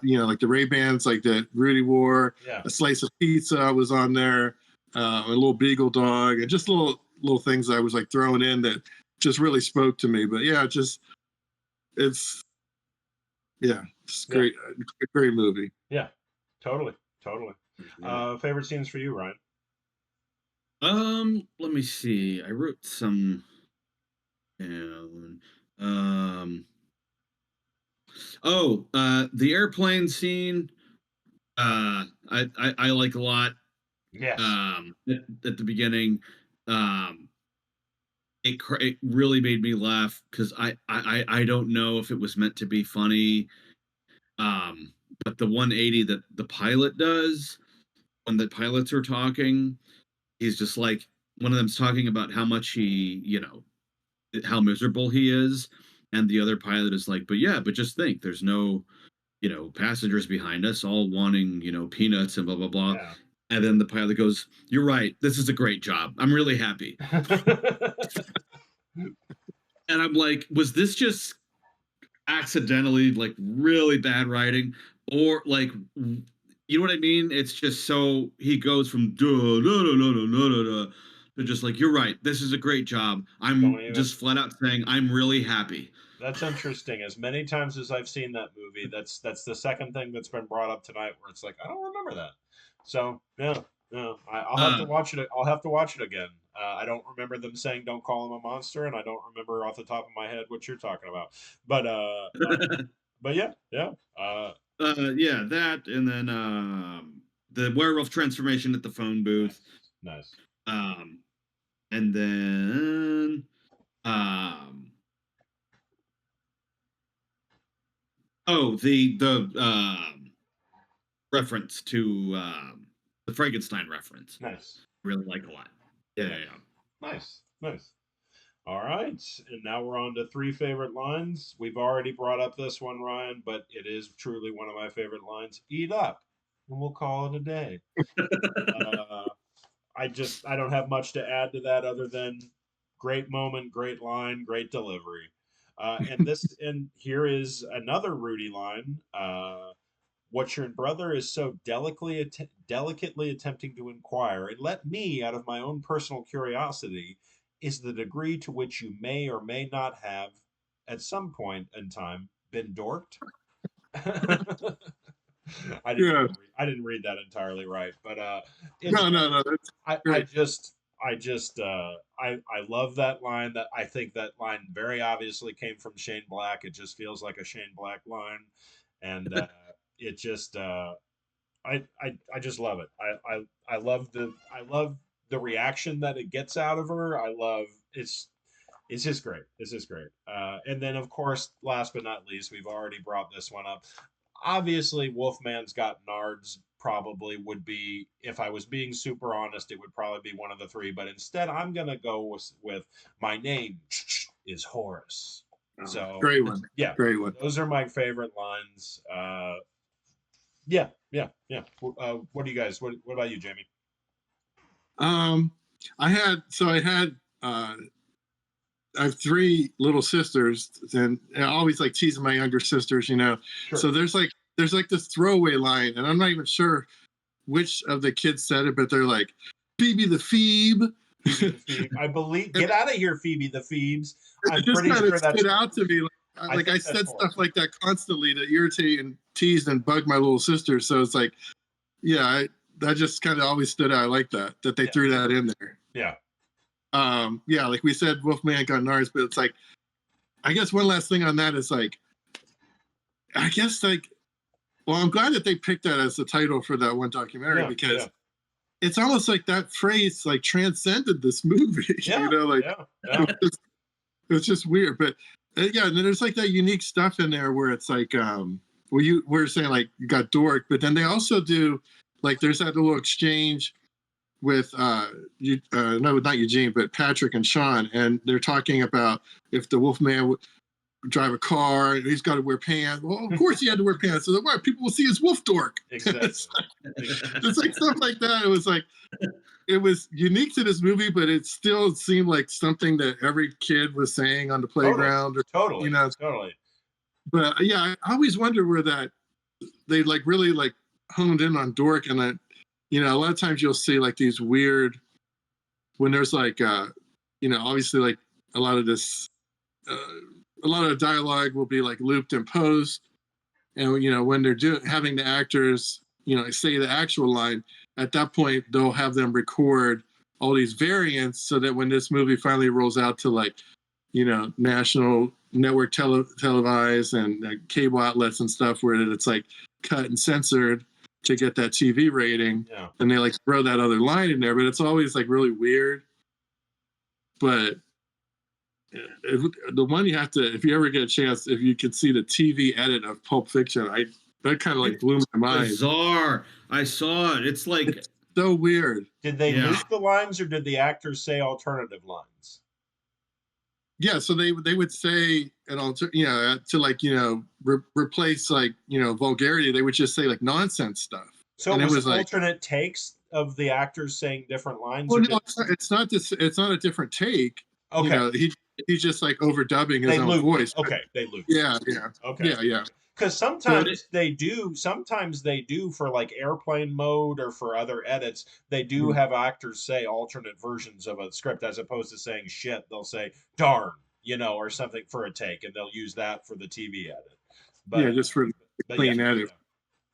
you know, like the Ray-Bans, like the Rudy wore. A slice of pizza was on there, a little beagle dog, and just little things I was like throwing in that just really spoke to me. But yeah, it's great, great movie. Yeah, totally. Favorite scenes for you, Ryan? Let me see. I wrote some down. The airplane scene. I like a lot. Yes. At the beginning, it really made me laugh, because I don't know if it was meant to be funny. But the 180 that the pilot does when the pilots are talking, he's just like, one of them's talking about how much he, you know, how miserable he is, and the other pilot is like, but just think, there's no, you know, passengers behind us all wanting, you know, peanuts and blah blah blah. Yeah. And then the pilot goes, "You're right. This is a great job. I'm really happy." And I'm like, was this just accidentally like really bad writing, or like, you know what I mean? It's just so he goes from to just like, "You're right. This is a great job. I'm just flat out saying I'm really happy." That's interesting. As many times as I've seen that movie, that's the second thing that's been brought up tonight, where it's like, I don't remember that. So I'll have to watch it. I'll have to watch it again. I don't remember them saying "Don't call him a monster," and I don't remember off the top of my head what you're talking about. But yeah. That, and then the werewolf transformation at the phone booth. Nice. And then Oh, the reference to the Frankenstein reference. Nice. Really like a lot. Yeah. Nice. Nice. All right. And now we're on to three favorite lines. We've already brought up this one, Ryan, but it is truly one of my favorite lines. Eat up, and we'll call it a day. Uh, I don't have much to add to that other than great moment, great line, great delivery. And here is another Rudy line. What your brother is so delicately attempting to inquire, and let me, out of my own personal curiosity, is the degree to which you may or may not have, at some point in time, been dorked. Yeah. I didn't read that entirely right, but it's No. That's I I great. just I just I love that line. That I think that line very obviously came from Shane Black. It just feels like a Shane Black line, and it just I just love it. I love the reaction that it gets out of her. I love it's just great. It's just great. And then of course, last but not least, we've already brought this one up. Obviously, Wolfman's Got Nards probably would be, if I was being super honest, it would probably be one of the three. But instead, I'm gonna go with my name is Horace. So Great one. yeah, Great one. those are my favorite lines. Yeah. What do you guys? What about you, Jamie? I had I have three little sisters, and I always like teasing my younger sisters, you know. Sure. So there's like this throwaway line, and I'm not even sure which of the kids said it, but they're like, Phoebe the Phoebe. I believe. Get out of here, Phoebe the Phoebes. I'm It just pretty kind sure of that's stood out to me. Like I think said that's stuff Horace. like that constantly to irritate and tease and bug my little sister. So it's like, yeah, that just kind of always stood out. I like that they Yeah. threw that in there. Yeah. Yeah, like we said, Wolfman Got Nards, but it's like, I guess one last thing on that is like, I guess like, well, I'm glad that they picked that as the title for that one documentary because it's almost like that phrase like transcended this movie. Yeah. You know, like it's just weird. But yeah, and then there's like that unique stuff in there where it's like, well, you were saying like you got dork, but then they also do like there's that little exchange with no, not Eugene, but Patrick and Sean, and they're talking about if the Wolfman would drive a car, he's got to wear pants. Well, of course he had to wear pants. So why people will see his wolf dork. Exactly. It's like stuff like that. It was like it was unique to this movie, but it still seemed like something that every kid was saying on the playground. Totally. You know, Totally. But yeah, I always wonder where that they like really like honed in on dork, and that you know a lot of times you'll see like these weird when there's like you know obviously like a lot of this a lot of dialogue will be like looped in post, and you know when they're having the actors you know say the actual line at that point they'll have them record all these variants so that when this movie finally rolls out to like you know national network televised and cable outlets and stuff where it's like cut and censored to get that TV rating, and they like throw that other line in there, but it's always like really weird. But the one you have to, if you ever get a chance, if you could see the TV edit of Pulp Fiction, that kind of like blew my mind. Bizarre. I saw it. It's like it's so weird. Did they loop the lines, or did the actors say alternative lines? Yeah, so they would say you know to like you know replace like you know vulgarity. They would just say like nonsense stuff. So and it was like alternate takes of the actors saying different lines. Well, no, it's not this. It's not a different take. Okay, you know, he's just like overdubbing his own voice. Okay, they loop. Yeah. Okay. Yeah. Because sometimes they do for like airplane mode or for other edits, they do have actors say alternate versions of a script as opposed to saying shit. They'll say darn, you know, or something for a take, and they'll use that for the TV edit. But, yeah, just for clean edit.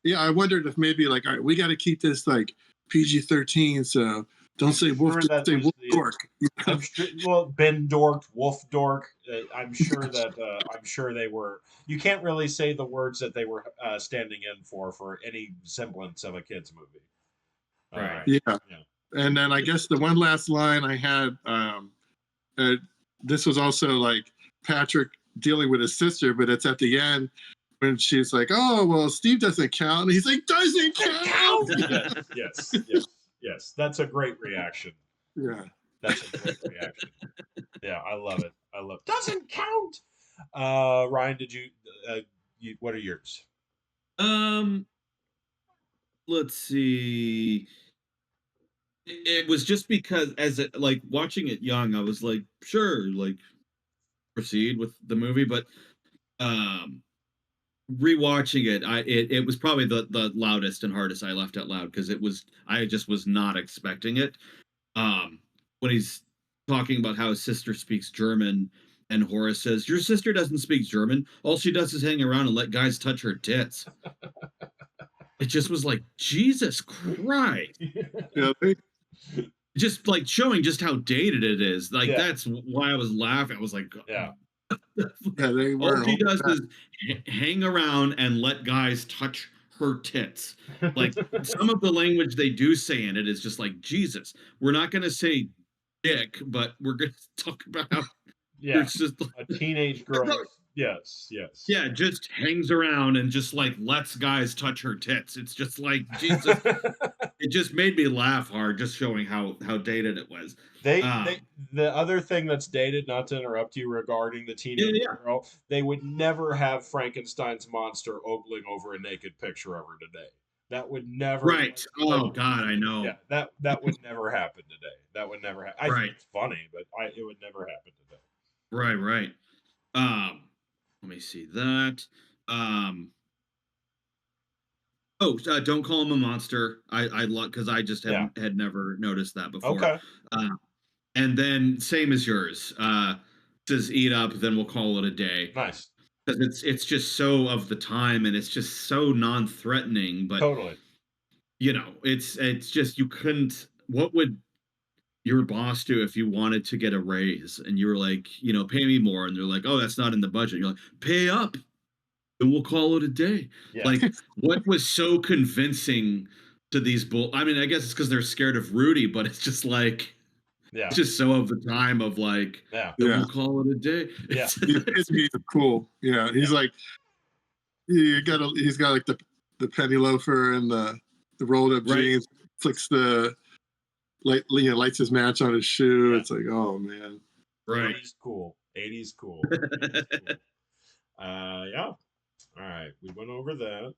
Yeah, I wondered if maybe like, all right, we got to keep this like PG-13, so don't say wolf, say wolf dork. I'm sure, well, Ben dork, wolf dork. I'm sure that they were. You can't really say the words that they were standing in for any semblance of a kids movie. Right. Yeah. And then I guess the one last line I had, this was also like Patrick dealing with his sister, but it's at the end when she's like, "Oh well, Steve doesn't count," and he's like, "Doesn't count." Yes. That's a great reaction. Yeah. That's a great reaction. Yeah, I love it. Doesn't count. Ryan, what are yours? Um, let's see. It was just because like watching it young, I was like, sure, like proceed with the movie, but um rewatching it, it was probably the loudest and hardest I laughed out loud because I just was not expecting it. When he's talking about how his sister speaks German and Horace says, "Your sister doesn't speak German. All she does is hang around and let guys touch her tits." It just was like, Jesus Christ. Yeah, Just like showing just how dated it is. Like Yeah. that's why I was laughing. I was like, Yeah. they all were. she does is hang around and let guys touch her tits. Like some of the language they do say in it is just like, Jesus, we're not going to say dick, but we're going to talk about how Yeah. it's just A teenage girl. Yes. yeah, just hangs around and just like lets guys touch her tits. It's just like Jesus. It just made me laugh hard, just showing how dated it was. The other thing that's dated, not to interrupt you, regarding the teenage girl, they would never have Frankenstein's monster ogling over a naked picture of her today. That would never. Right. Oh God, I know. Yeah, that would never happen today. That would never happen. I think it's funny, but it would never happen today. Right. Let me see that. Don't call him a monster. I love because I just had never noticed that before. Okay. And then same as yours. Says eat up, then we'll call it a day. Nice. Because it's just so of the time, and it's just so non-threatening. But totally, it's just you couldn't. What would your boss do if you wanted to get a raise and you were like, pay me more, and they're like, oh, that's not in the budget. You're like, pay up, and we'll call it a day. Yeah. Like, what was so convincing to these I mean, I guess it's because they're scared of Rudy, but it's just like, it's just so of the time of like, we'll call it a day. Yeah, he's cool. Yeah, he's like, he's got like the penny loafer and the rolled up jeans. Flicks the lights his match on his shoe. It's like, oh man, right? 80s cool. Yeah. All right, we went over that.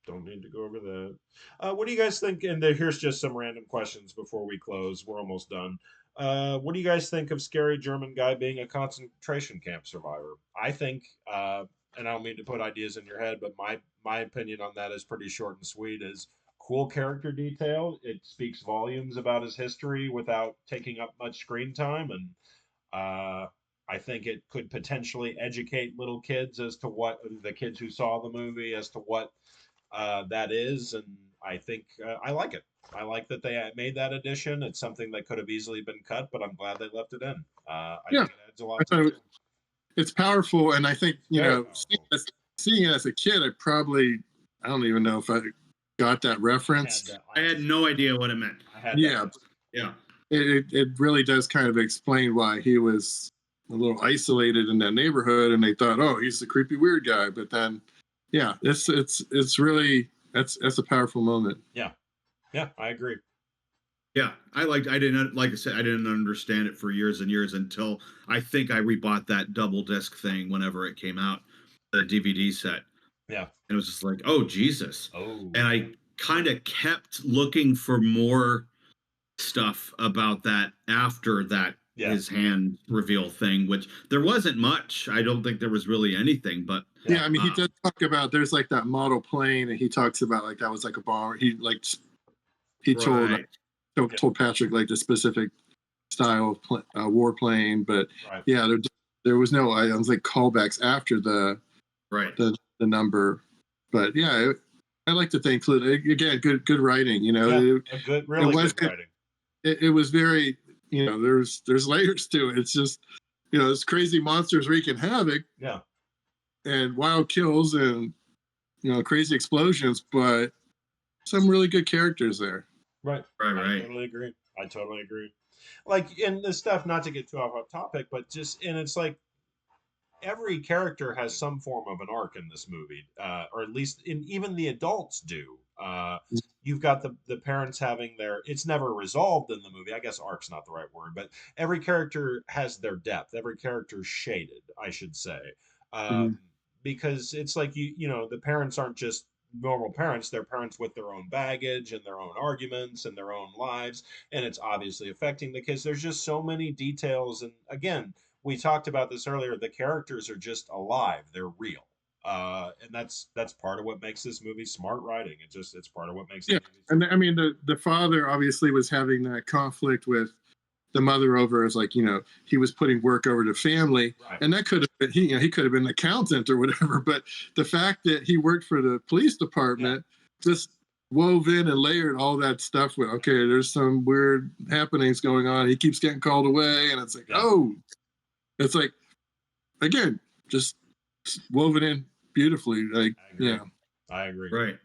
Don't need to go over that. What do you guys think? And here's just some random questions before we close. We're almost done. What do you guys think of scary German guy being a concentration camp survivor? I think, and I don't mean to put ideas in your head, but my opinion on that is pretty short and sweet. Is cool character detail. It speaks volumes about his history without taking up much screen time, and I think it could potentially educate little kids as to what the kids who saw the movie as to what that is, and I think I like it. I like that they made that addition. It's something that could have easily been cut, but I'm glad they left it in. I think it adds a lot to it. It's powerful, and I think seeing it as a kid, I don't even know if I got that reference. I had no idea what it meant. Yeah. It really does kind of explain why he was a little isolated in that neighborhood, and they thought, oh, he's the creepy weird guy. But then, yeah, it's really that's a powerful moment. Yeah, I agree. Yeah, I didn't, like I said, I didn't understand it for years and years until I think I rebought that double disc thing whenever it came out, the DVD set. Yeah. And it was just like, oh, Jesus. Oh. And I kind of kept looking for more stuff about that after that, his hand reveal thing, which there wasn't much. I don't think there was really anything, but yeah, I mean, he does talk about, there's like that model plane, and he talks about like that was like a bomber. He told Patrick like the specific style of warplane, but yeah, there was no items like callbacks after the number, but yeah, I like that they included again good writing. Really good writing. It was very, there's layers to it. It's just, it's crazy monsters wreaking havoc. Yeah. And wild kills and crazy explosions, but some really good characters there. Right. I totally agree. Like in the stuff, not to get too off topic, but just, and it's like every character has some form of an arc in this movie, or at least even the adults do. You've got the parents having their, it's never resolved in the movie. I guess arc's not the right word, but every character has their depth. Every character shaded, I should say. Mhm. Because it's like the parents aren't just normal parents. They're parents with their own baggage and their own arguments and their own lives, and it's obviously affecting the kids. There's just so many details, and again, we talked about this earlier. The characters are just alive. They're real. And that's part of what makes this movie smart writing. It's part of what makes the Yeah, movie so and I mean the father obviously was having that conflict with the mother over as like he was putting work over to family, right. and that could have been he could have been an accountant or whatever, but the fact that he worked for the police department just wove in and layered all that stuff with okay, there's some weird happenings going on. He keeps getting called away, and it's like Yeah. oh, it's like again just woven in beautifully. Like I agree. Right.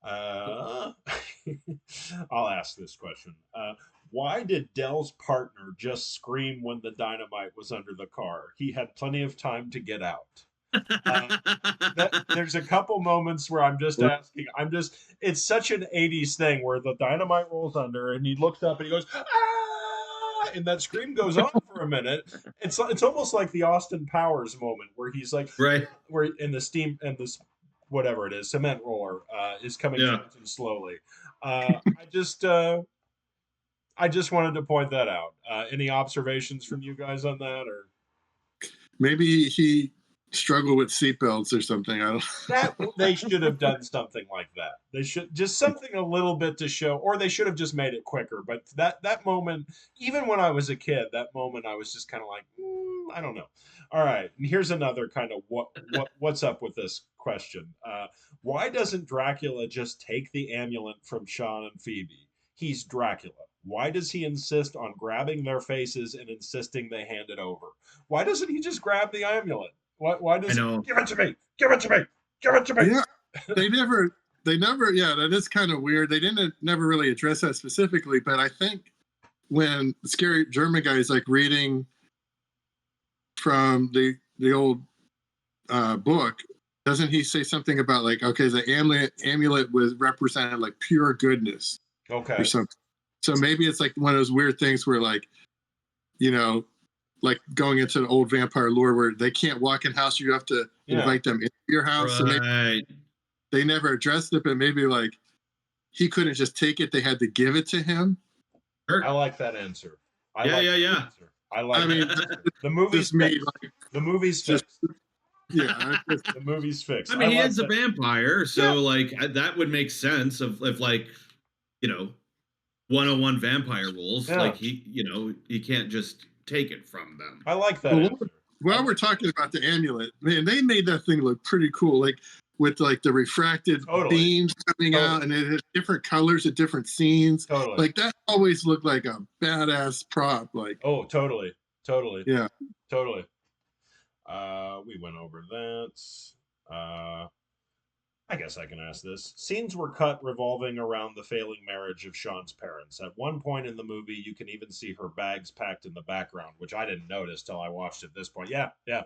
Uh, I'll ask this question. Why did Dell's partner just scream when the dynamite was under the car? He had plenty of time to get out. There's a couple moments where I'm just asking. It's such an 80s thing where the dynamite rolls under and he looks up and he goes, ah! And that scream goes on for a minute. It's almost like the Austin Powers moment where he's like, Right. where in the steam and this whatever it is, cement roller is coming Yeah. towards him slowly. I just wanted to point that out. Any observations from you guys on that, or maybe he struggled with seatbelts or something. I don't. that they should have done something like that. They should just something a little bit to show, or they should have just made it quicker. But that moment, even when I was a kid, that moment I was just kind of like, I don't know. All right, and here's another kind of what's up with this question. Why doesn't Dracula just take the amulet from Sean and Phoebe? He's Dracula. Why does he insist on grabbing their faces and insisting they hand it over? Why doesn't he just grab the amulet? Why I does know. give it to me? Give it to me! Give it to me! Yeah, they never. Yeah, that is kind of weird. They didn't never really address that specifically, but I think when the scary German guy is like reading from the old book, doesn't he say something about like okay, the amulet was represented like pure goodness or Okay. something? So maybe it's like one of those weird things where like you know like going into the old vampire lore where they can't walk in house, you have to Yeah. invite them into your house. So maybe Right. they never addressed it, but maybe like he couldn't just take it; they had to give it to him. I like that answer. I Yeah, like yeah, that yeah. answer. I like I mean, that answer. The movie's just me, fixed. like The movie's just fixed. yeah, The movie's fixed. I mean, he like is a that. vampire, so like that would make sense of if like, you know, 101 vampire rules. Yeah. Like he can't just take it from them. I like that Well, answer. while we're talking about the amulet, man, they made that thing look pretty cool. Like with like the refracted Totally. beams coming out, and it had different colors at different scenes. Totally. Like that always looked like a badass prop. Like Oh, totally. Totally. yeah, Totally. We went over that. Uh, I guess I can ask this. Scenes were cut revolving around the failing marriage of Sean's parents. At one point in the movie, you can even see her bags packed in the background, which I didn't notice till I watched it this point. Yeah, yeah.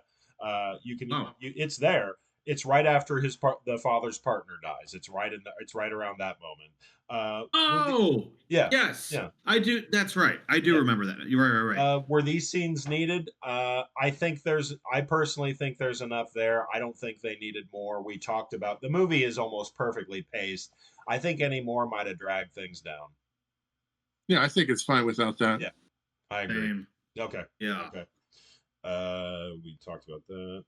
You can. Oh. It's there. It's right after the father's partner dies. It's right around that moment. Oh, yeah. yes. Yeah. I do. That's right. I do remember that. You're right. Were these scenes needed? I personally think there's enough there. I don't think they needed more. We talked about the movie is almost perfectly paced. I think any more might have dragged things down. yeah, I think it's fine without that. Yeah, I agree. Same. Okay. Yeah. Okay. We talked about that.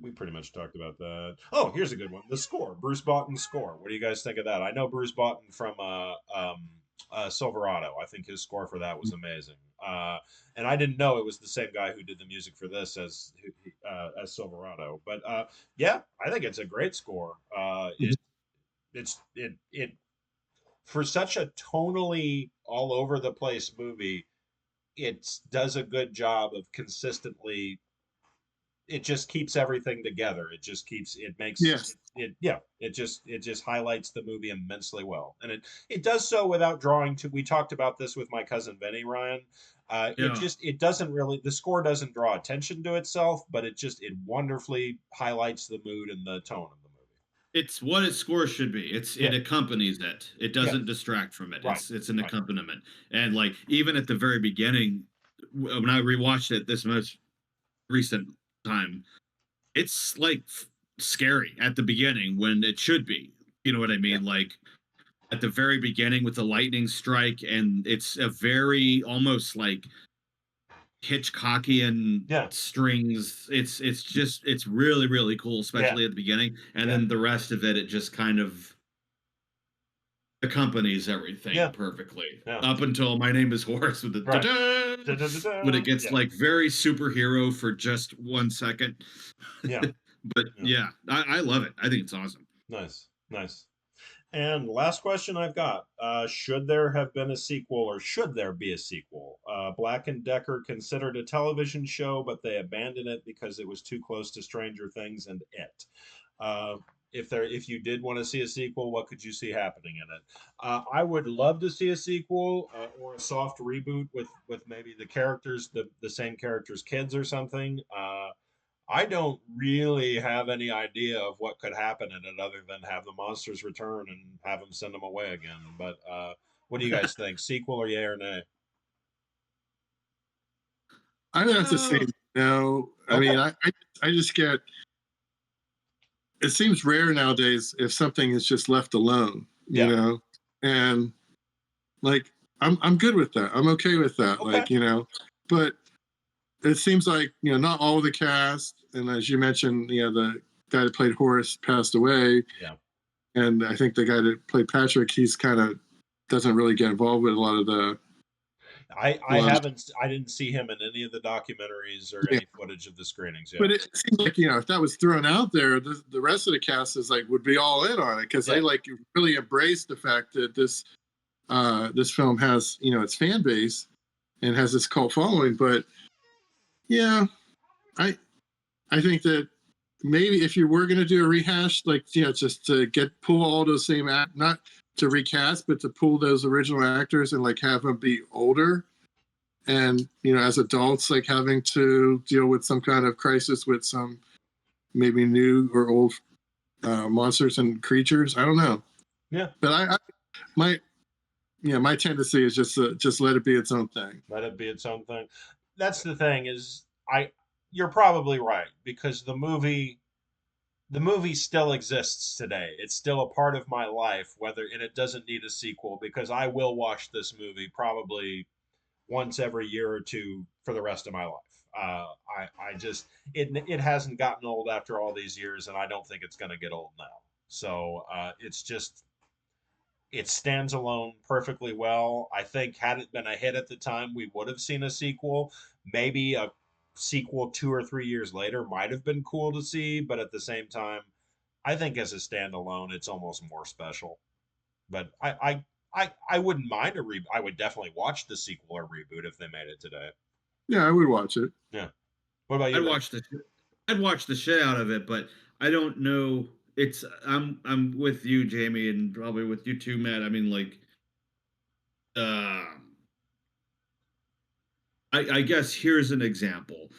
We pretty much talked about that. Oh, here's a good one. The score, Bruce Botton's score. What do you guys think of that? I know Bruce Botton from Silverado. I think his score for that was amazing. And I didn't know it was the same guy who did the music for this as Silverado. But yeah, I think it's a great score. It for such a tonally all over the place movie, it does a good job of consistently it just keeps everything together. It just keeps it makes Yes. it just highlights the movie immensely well, and it does so without drawing to. We talked about this with my cousin Benny, Ryan. Yeah. It doesn't really, the score doesn't draw attention to itself, but it wonderfully highlights the mood and the tone of the movie. It's what its score should be. Yeah. It accompanies it. It Yeah. doesn't distract from it. Right. It's an Right. accompaniment. And like even at the very beginning, when I rewatched it this most recent time, it's like scary at the beginning when it should be. You know what I Yeah. mean? Like at the very beginning with the lightning strike, and it's a very almost like Hitchcockian Yeah. strings. It's really really cool, especially Yeah. at the beginning, and Yeah. then the rest of it just kind of accompanies everything Yeah. perfectly Yeah. up until My Name Is Horace with the Right. da-da, Da-da-da-da. when it gets Yeah. like very superhero for just 1 second. Yeah. But Yeah. yeah, I love it. I think it's awesome. Nice. Nice. And last question I've got: should there have been a sequel, or should there be a sequel? Black and Decker considered a television show, but they abandoned it because it was too close to Stranger Things and It. Uh, if you did want to see a sequel, what could you see happening in it? I would love to see a sequel, or a soft reboot with maybe the characters, the same characters' kids or something. I don't really have any idea of what could happen in it other than have the monsters return and have them send them away again. But what do you guys think? Sequel or yay or nay? I would have to Oh, say no. I Okay. mean, I just get. It seems rare nowadays if something is just left alone, Yeah. and like I'm good with that. I'm okay with that. Okay. But it seems like not all of the cast, and as you mentioned, the guy that played Horace passed away. Yeah. And I think the guy that played Patrick, he's kind of doesn't really get involved with a lot of the. I didn't see him in any of the documentaries or Yeah. any footage of the screenings. Yeah. But it seems like if that was thrown out there, the rest of the cast is would be all in on it because they Yeah. really embrace the fact that this film has its fan base and has this cult following. But yeah, I I think that maybe if you were going to do a rehash, just to pull all those same not to recast, but to pull those original actors and have them be older, and as adults, having to deal with some kind of crisis with some maybe new or old monsters and creatures. I don't know. Yeah. But my tendency is just let it be its own thing. Let it be its own thing. That's the thing is you're probably right, because the movie still exists today. It's still a part of my life, and it doesn't need a sequel, because I will watch this movie probably once every year or two for the rest of my life. I just it hasn't gotten old after all these years, and I don't think it's going to get old now. So it stands alone perfectly well. I think had it been a hit at the time, we would have seen a sequel. Maybe a sequel 2 or 3 years later might have been cool to see, but at the same time, I think as a standalone, it's almost more special. But I wouldn't mind I would definitely watch the sequel or reboot if they made it today. Yeah, I would watch it. Yeah. What about you? I'd watch the shit out of it, but I don't know. I'm with you, Jamie, and probably with you too, Matt. I mean, uh, I guess here's an example.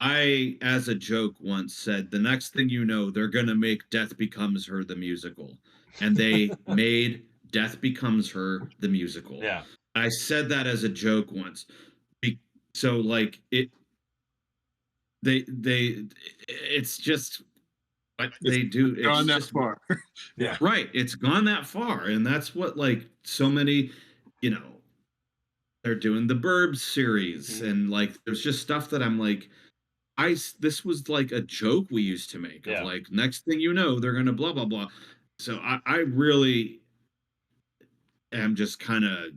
I, as a joke, once said, the next thing you know, they're gonna make Death Becomes Her the musical, and they made Death Becomes Her the musical. Yeah. I said that as a joke once. So it's just what they do. It's Gone that just far. Yeah. right. It's gone that far, and that's what so many, they're doing the Burbs series, and there's just stuff that I'm like, this was like a joke we used to make of next thing you know they're gonna blah blah blah. So I really am just kind of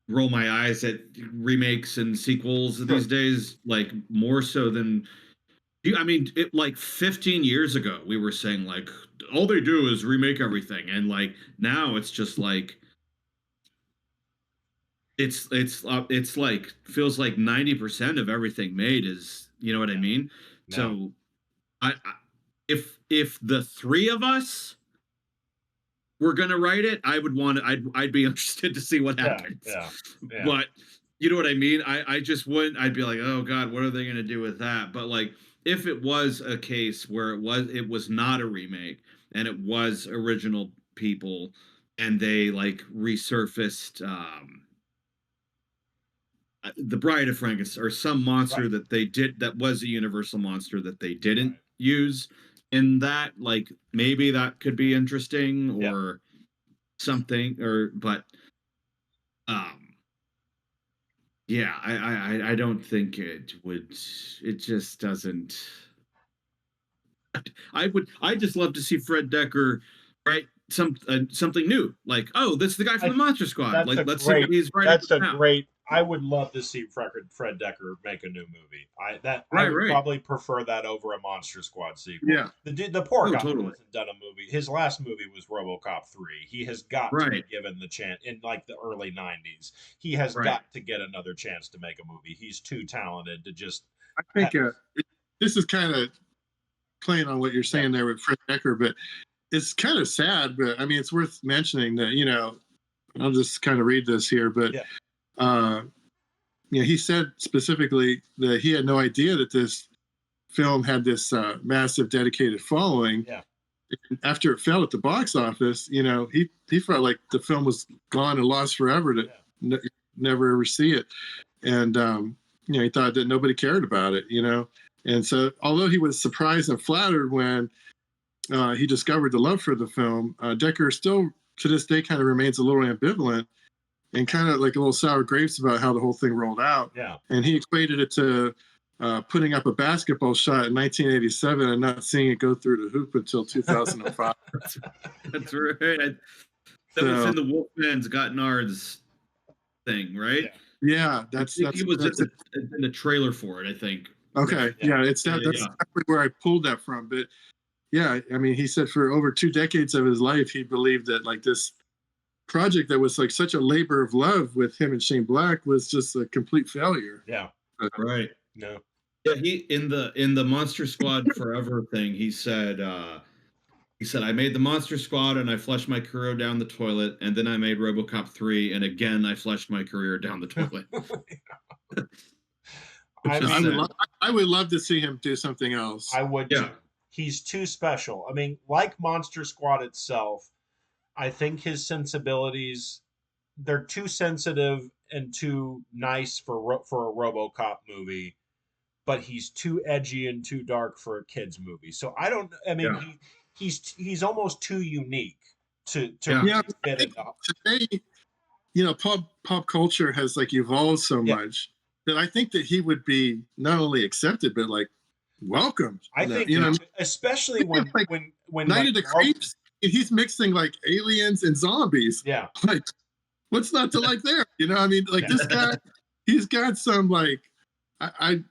roll my eyes at remakes and sequels these days, more so than I mean, 15 years ago we were saying all they do is remake everything, and now it's just it's like feels like 90% of everything made is, you know what I Yeah. mean? No. So I if the three of us were gonna write it, I would want to, I'd be interested to see what Yeah. happens. Yeah. Yeah. But you know what I mean? I just wouldn't, I'd be like, oh God, what are they gonna do with that? But like if it was a case where it was not a remake and it was original people and they like resurfaced the Bride of Frankenstein or some monster Right. that they did that was a universal monster that they didn't Right. use in that, like maybe that could be interesting Yeah. or something, or but um yeah, I don't think it would, it just doesn't. I just love to see Fred Decker write something new, like, oh, this is the guy from I the Monster Squad, That's like a let's see what great. he's writing That's a now. great. I would love to see Fred Decker make a new movie. I would Right. probably prefer that over a Monster Squad sequel. Yeah. The poor Oh, guy totally. hasn't done a movie. His last movie was RoboCop 3. He has got to be Right. given the chance in like the early 90s. He has Right. got to get another chance to make a movie. He's too talented to just. I think this is kind of playing on what you're Yeah. saying there with Fred Decker, but it's kind of sad. But I mean, it's worth mentioning that, you know, I'll just kind of read this here, but Yeah. uh, you know, he said specifically that he had no idea that this film had this massive dedicated following. Yeah. After it failed at the box office, you know, he felt like the film was gone and lost forever to never ever see it, and you know, he thought that nobody cared about it, you know, and so although he was surprised and flattered when he discovered the love for the film, Decker still to this day kind of remains a little ambivalent and kind of like a little sour grapes about how the whole thing rolled out. Yeah. And he equated it to putting up a basketball shot in 1987 and not seeing it go through the hoop until 2005. That's right. That was in the Wolfman's Got Nards thing, right? Yeah, I think he was that's it. in the trailer for it, I think. Okay, yeah, it's that's exactly where I pulled that from. But yeah, I mean, he said for over 2 decades of his life, he believed that like this project that was like such a labor of love with him and Shane Black was just a complete failure. Yeah. Right. No. Yeah, he in the Monster Squad Forever thing, he said I made the Monster Squad and I flushed my career down the toilet, and then I made RoboCop 3 and again I flushed my career down the toilet. I would love to see him do something else. I would too. He's too special. I mean, like Monster Squad itself, I think his sensibilities, they're too sensitive and too nice for a RoboCop movie, but he's too edgy and too dark for a kids movie. So I don't. I mean, he's almost too unique to really fit it up. Today, you know, pop culture has like evolved so much that I think that he would be not only accepted but like welcomed. I think, you know, especially when like, when Night of the Creeps, he's mixing like aliens and zombies. Yeah, like what's not to like there? You know, I mean, like this guy, he's got some like, I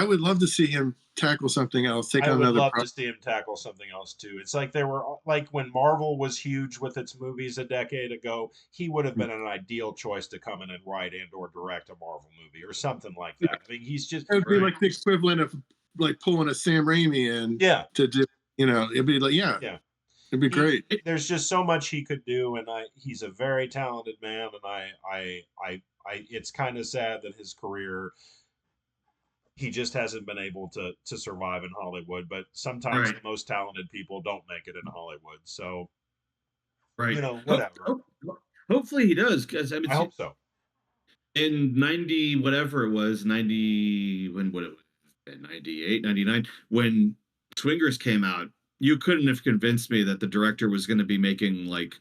would love to see him tackle something else. I would love to see him tackle something else too. It's like they were like when Marvel was huge with its movies a decade ago, he would have been an ideal choice to come in and write and or direct a Marvel movie or something like that. I mean, he's just it would be like the equivalent of like pulling a Sam Raimi in to do, you know, it'd be like, it'd be great. There's just so much he could do, and he's a very talented man, and I it's kind of sad that his career, he just hasn't been able to survive in Hollywood. But sometimes the most talented people don't make it in Hollywood. So, you know, whatever. Hopefully he does, because I mean, I hope so. In 90, whatever it was, 90, when what it was, 98, 99, when Swingers came out, you couldn't have convinced me that the director was going to be making like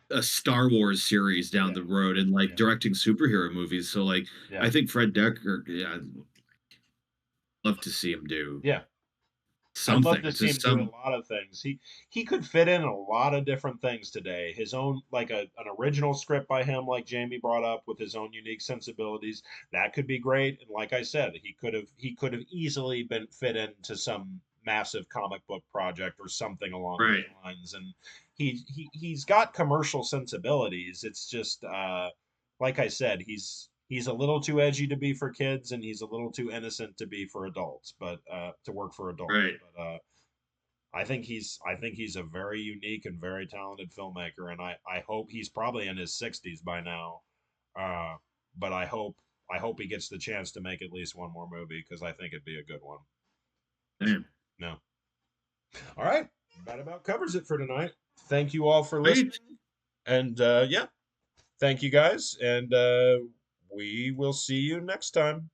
a Star Wars series down the road and like directing superhero movies. So like, I think Fred Decker, love to see him do something. I'd love to see him do a lot of things. He could fit in a lot of different things today. His own, like an original script by him, like Jamie brought up, with his own unique sensibilities, that could be great. And like I said, he could have easily been fit into some massive comic book project or something along those lines. And he's got commercial sensibilities. It's just like I said, he's a little too edgy to be for kids, and he's a little too innocent to be for adults, but to work for adults. Right. But I think he's a very unique and very talented filmmaker, and I hope he's probably in his 60s by now. Uh, but I hope he gets the chance to make at least one more movie because I think it'd be a good one. Damn. No. All right. That about covers it for tonight. Thank you all for Great. listening. And yeah, thank you guys. And we will see you next time.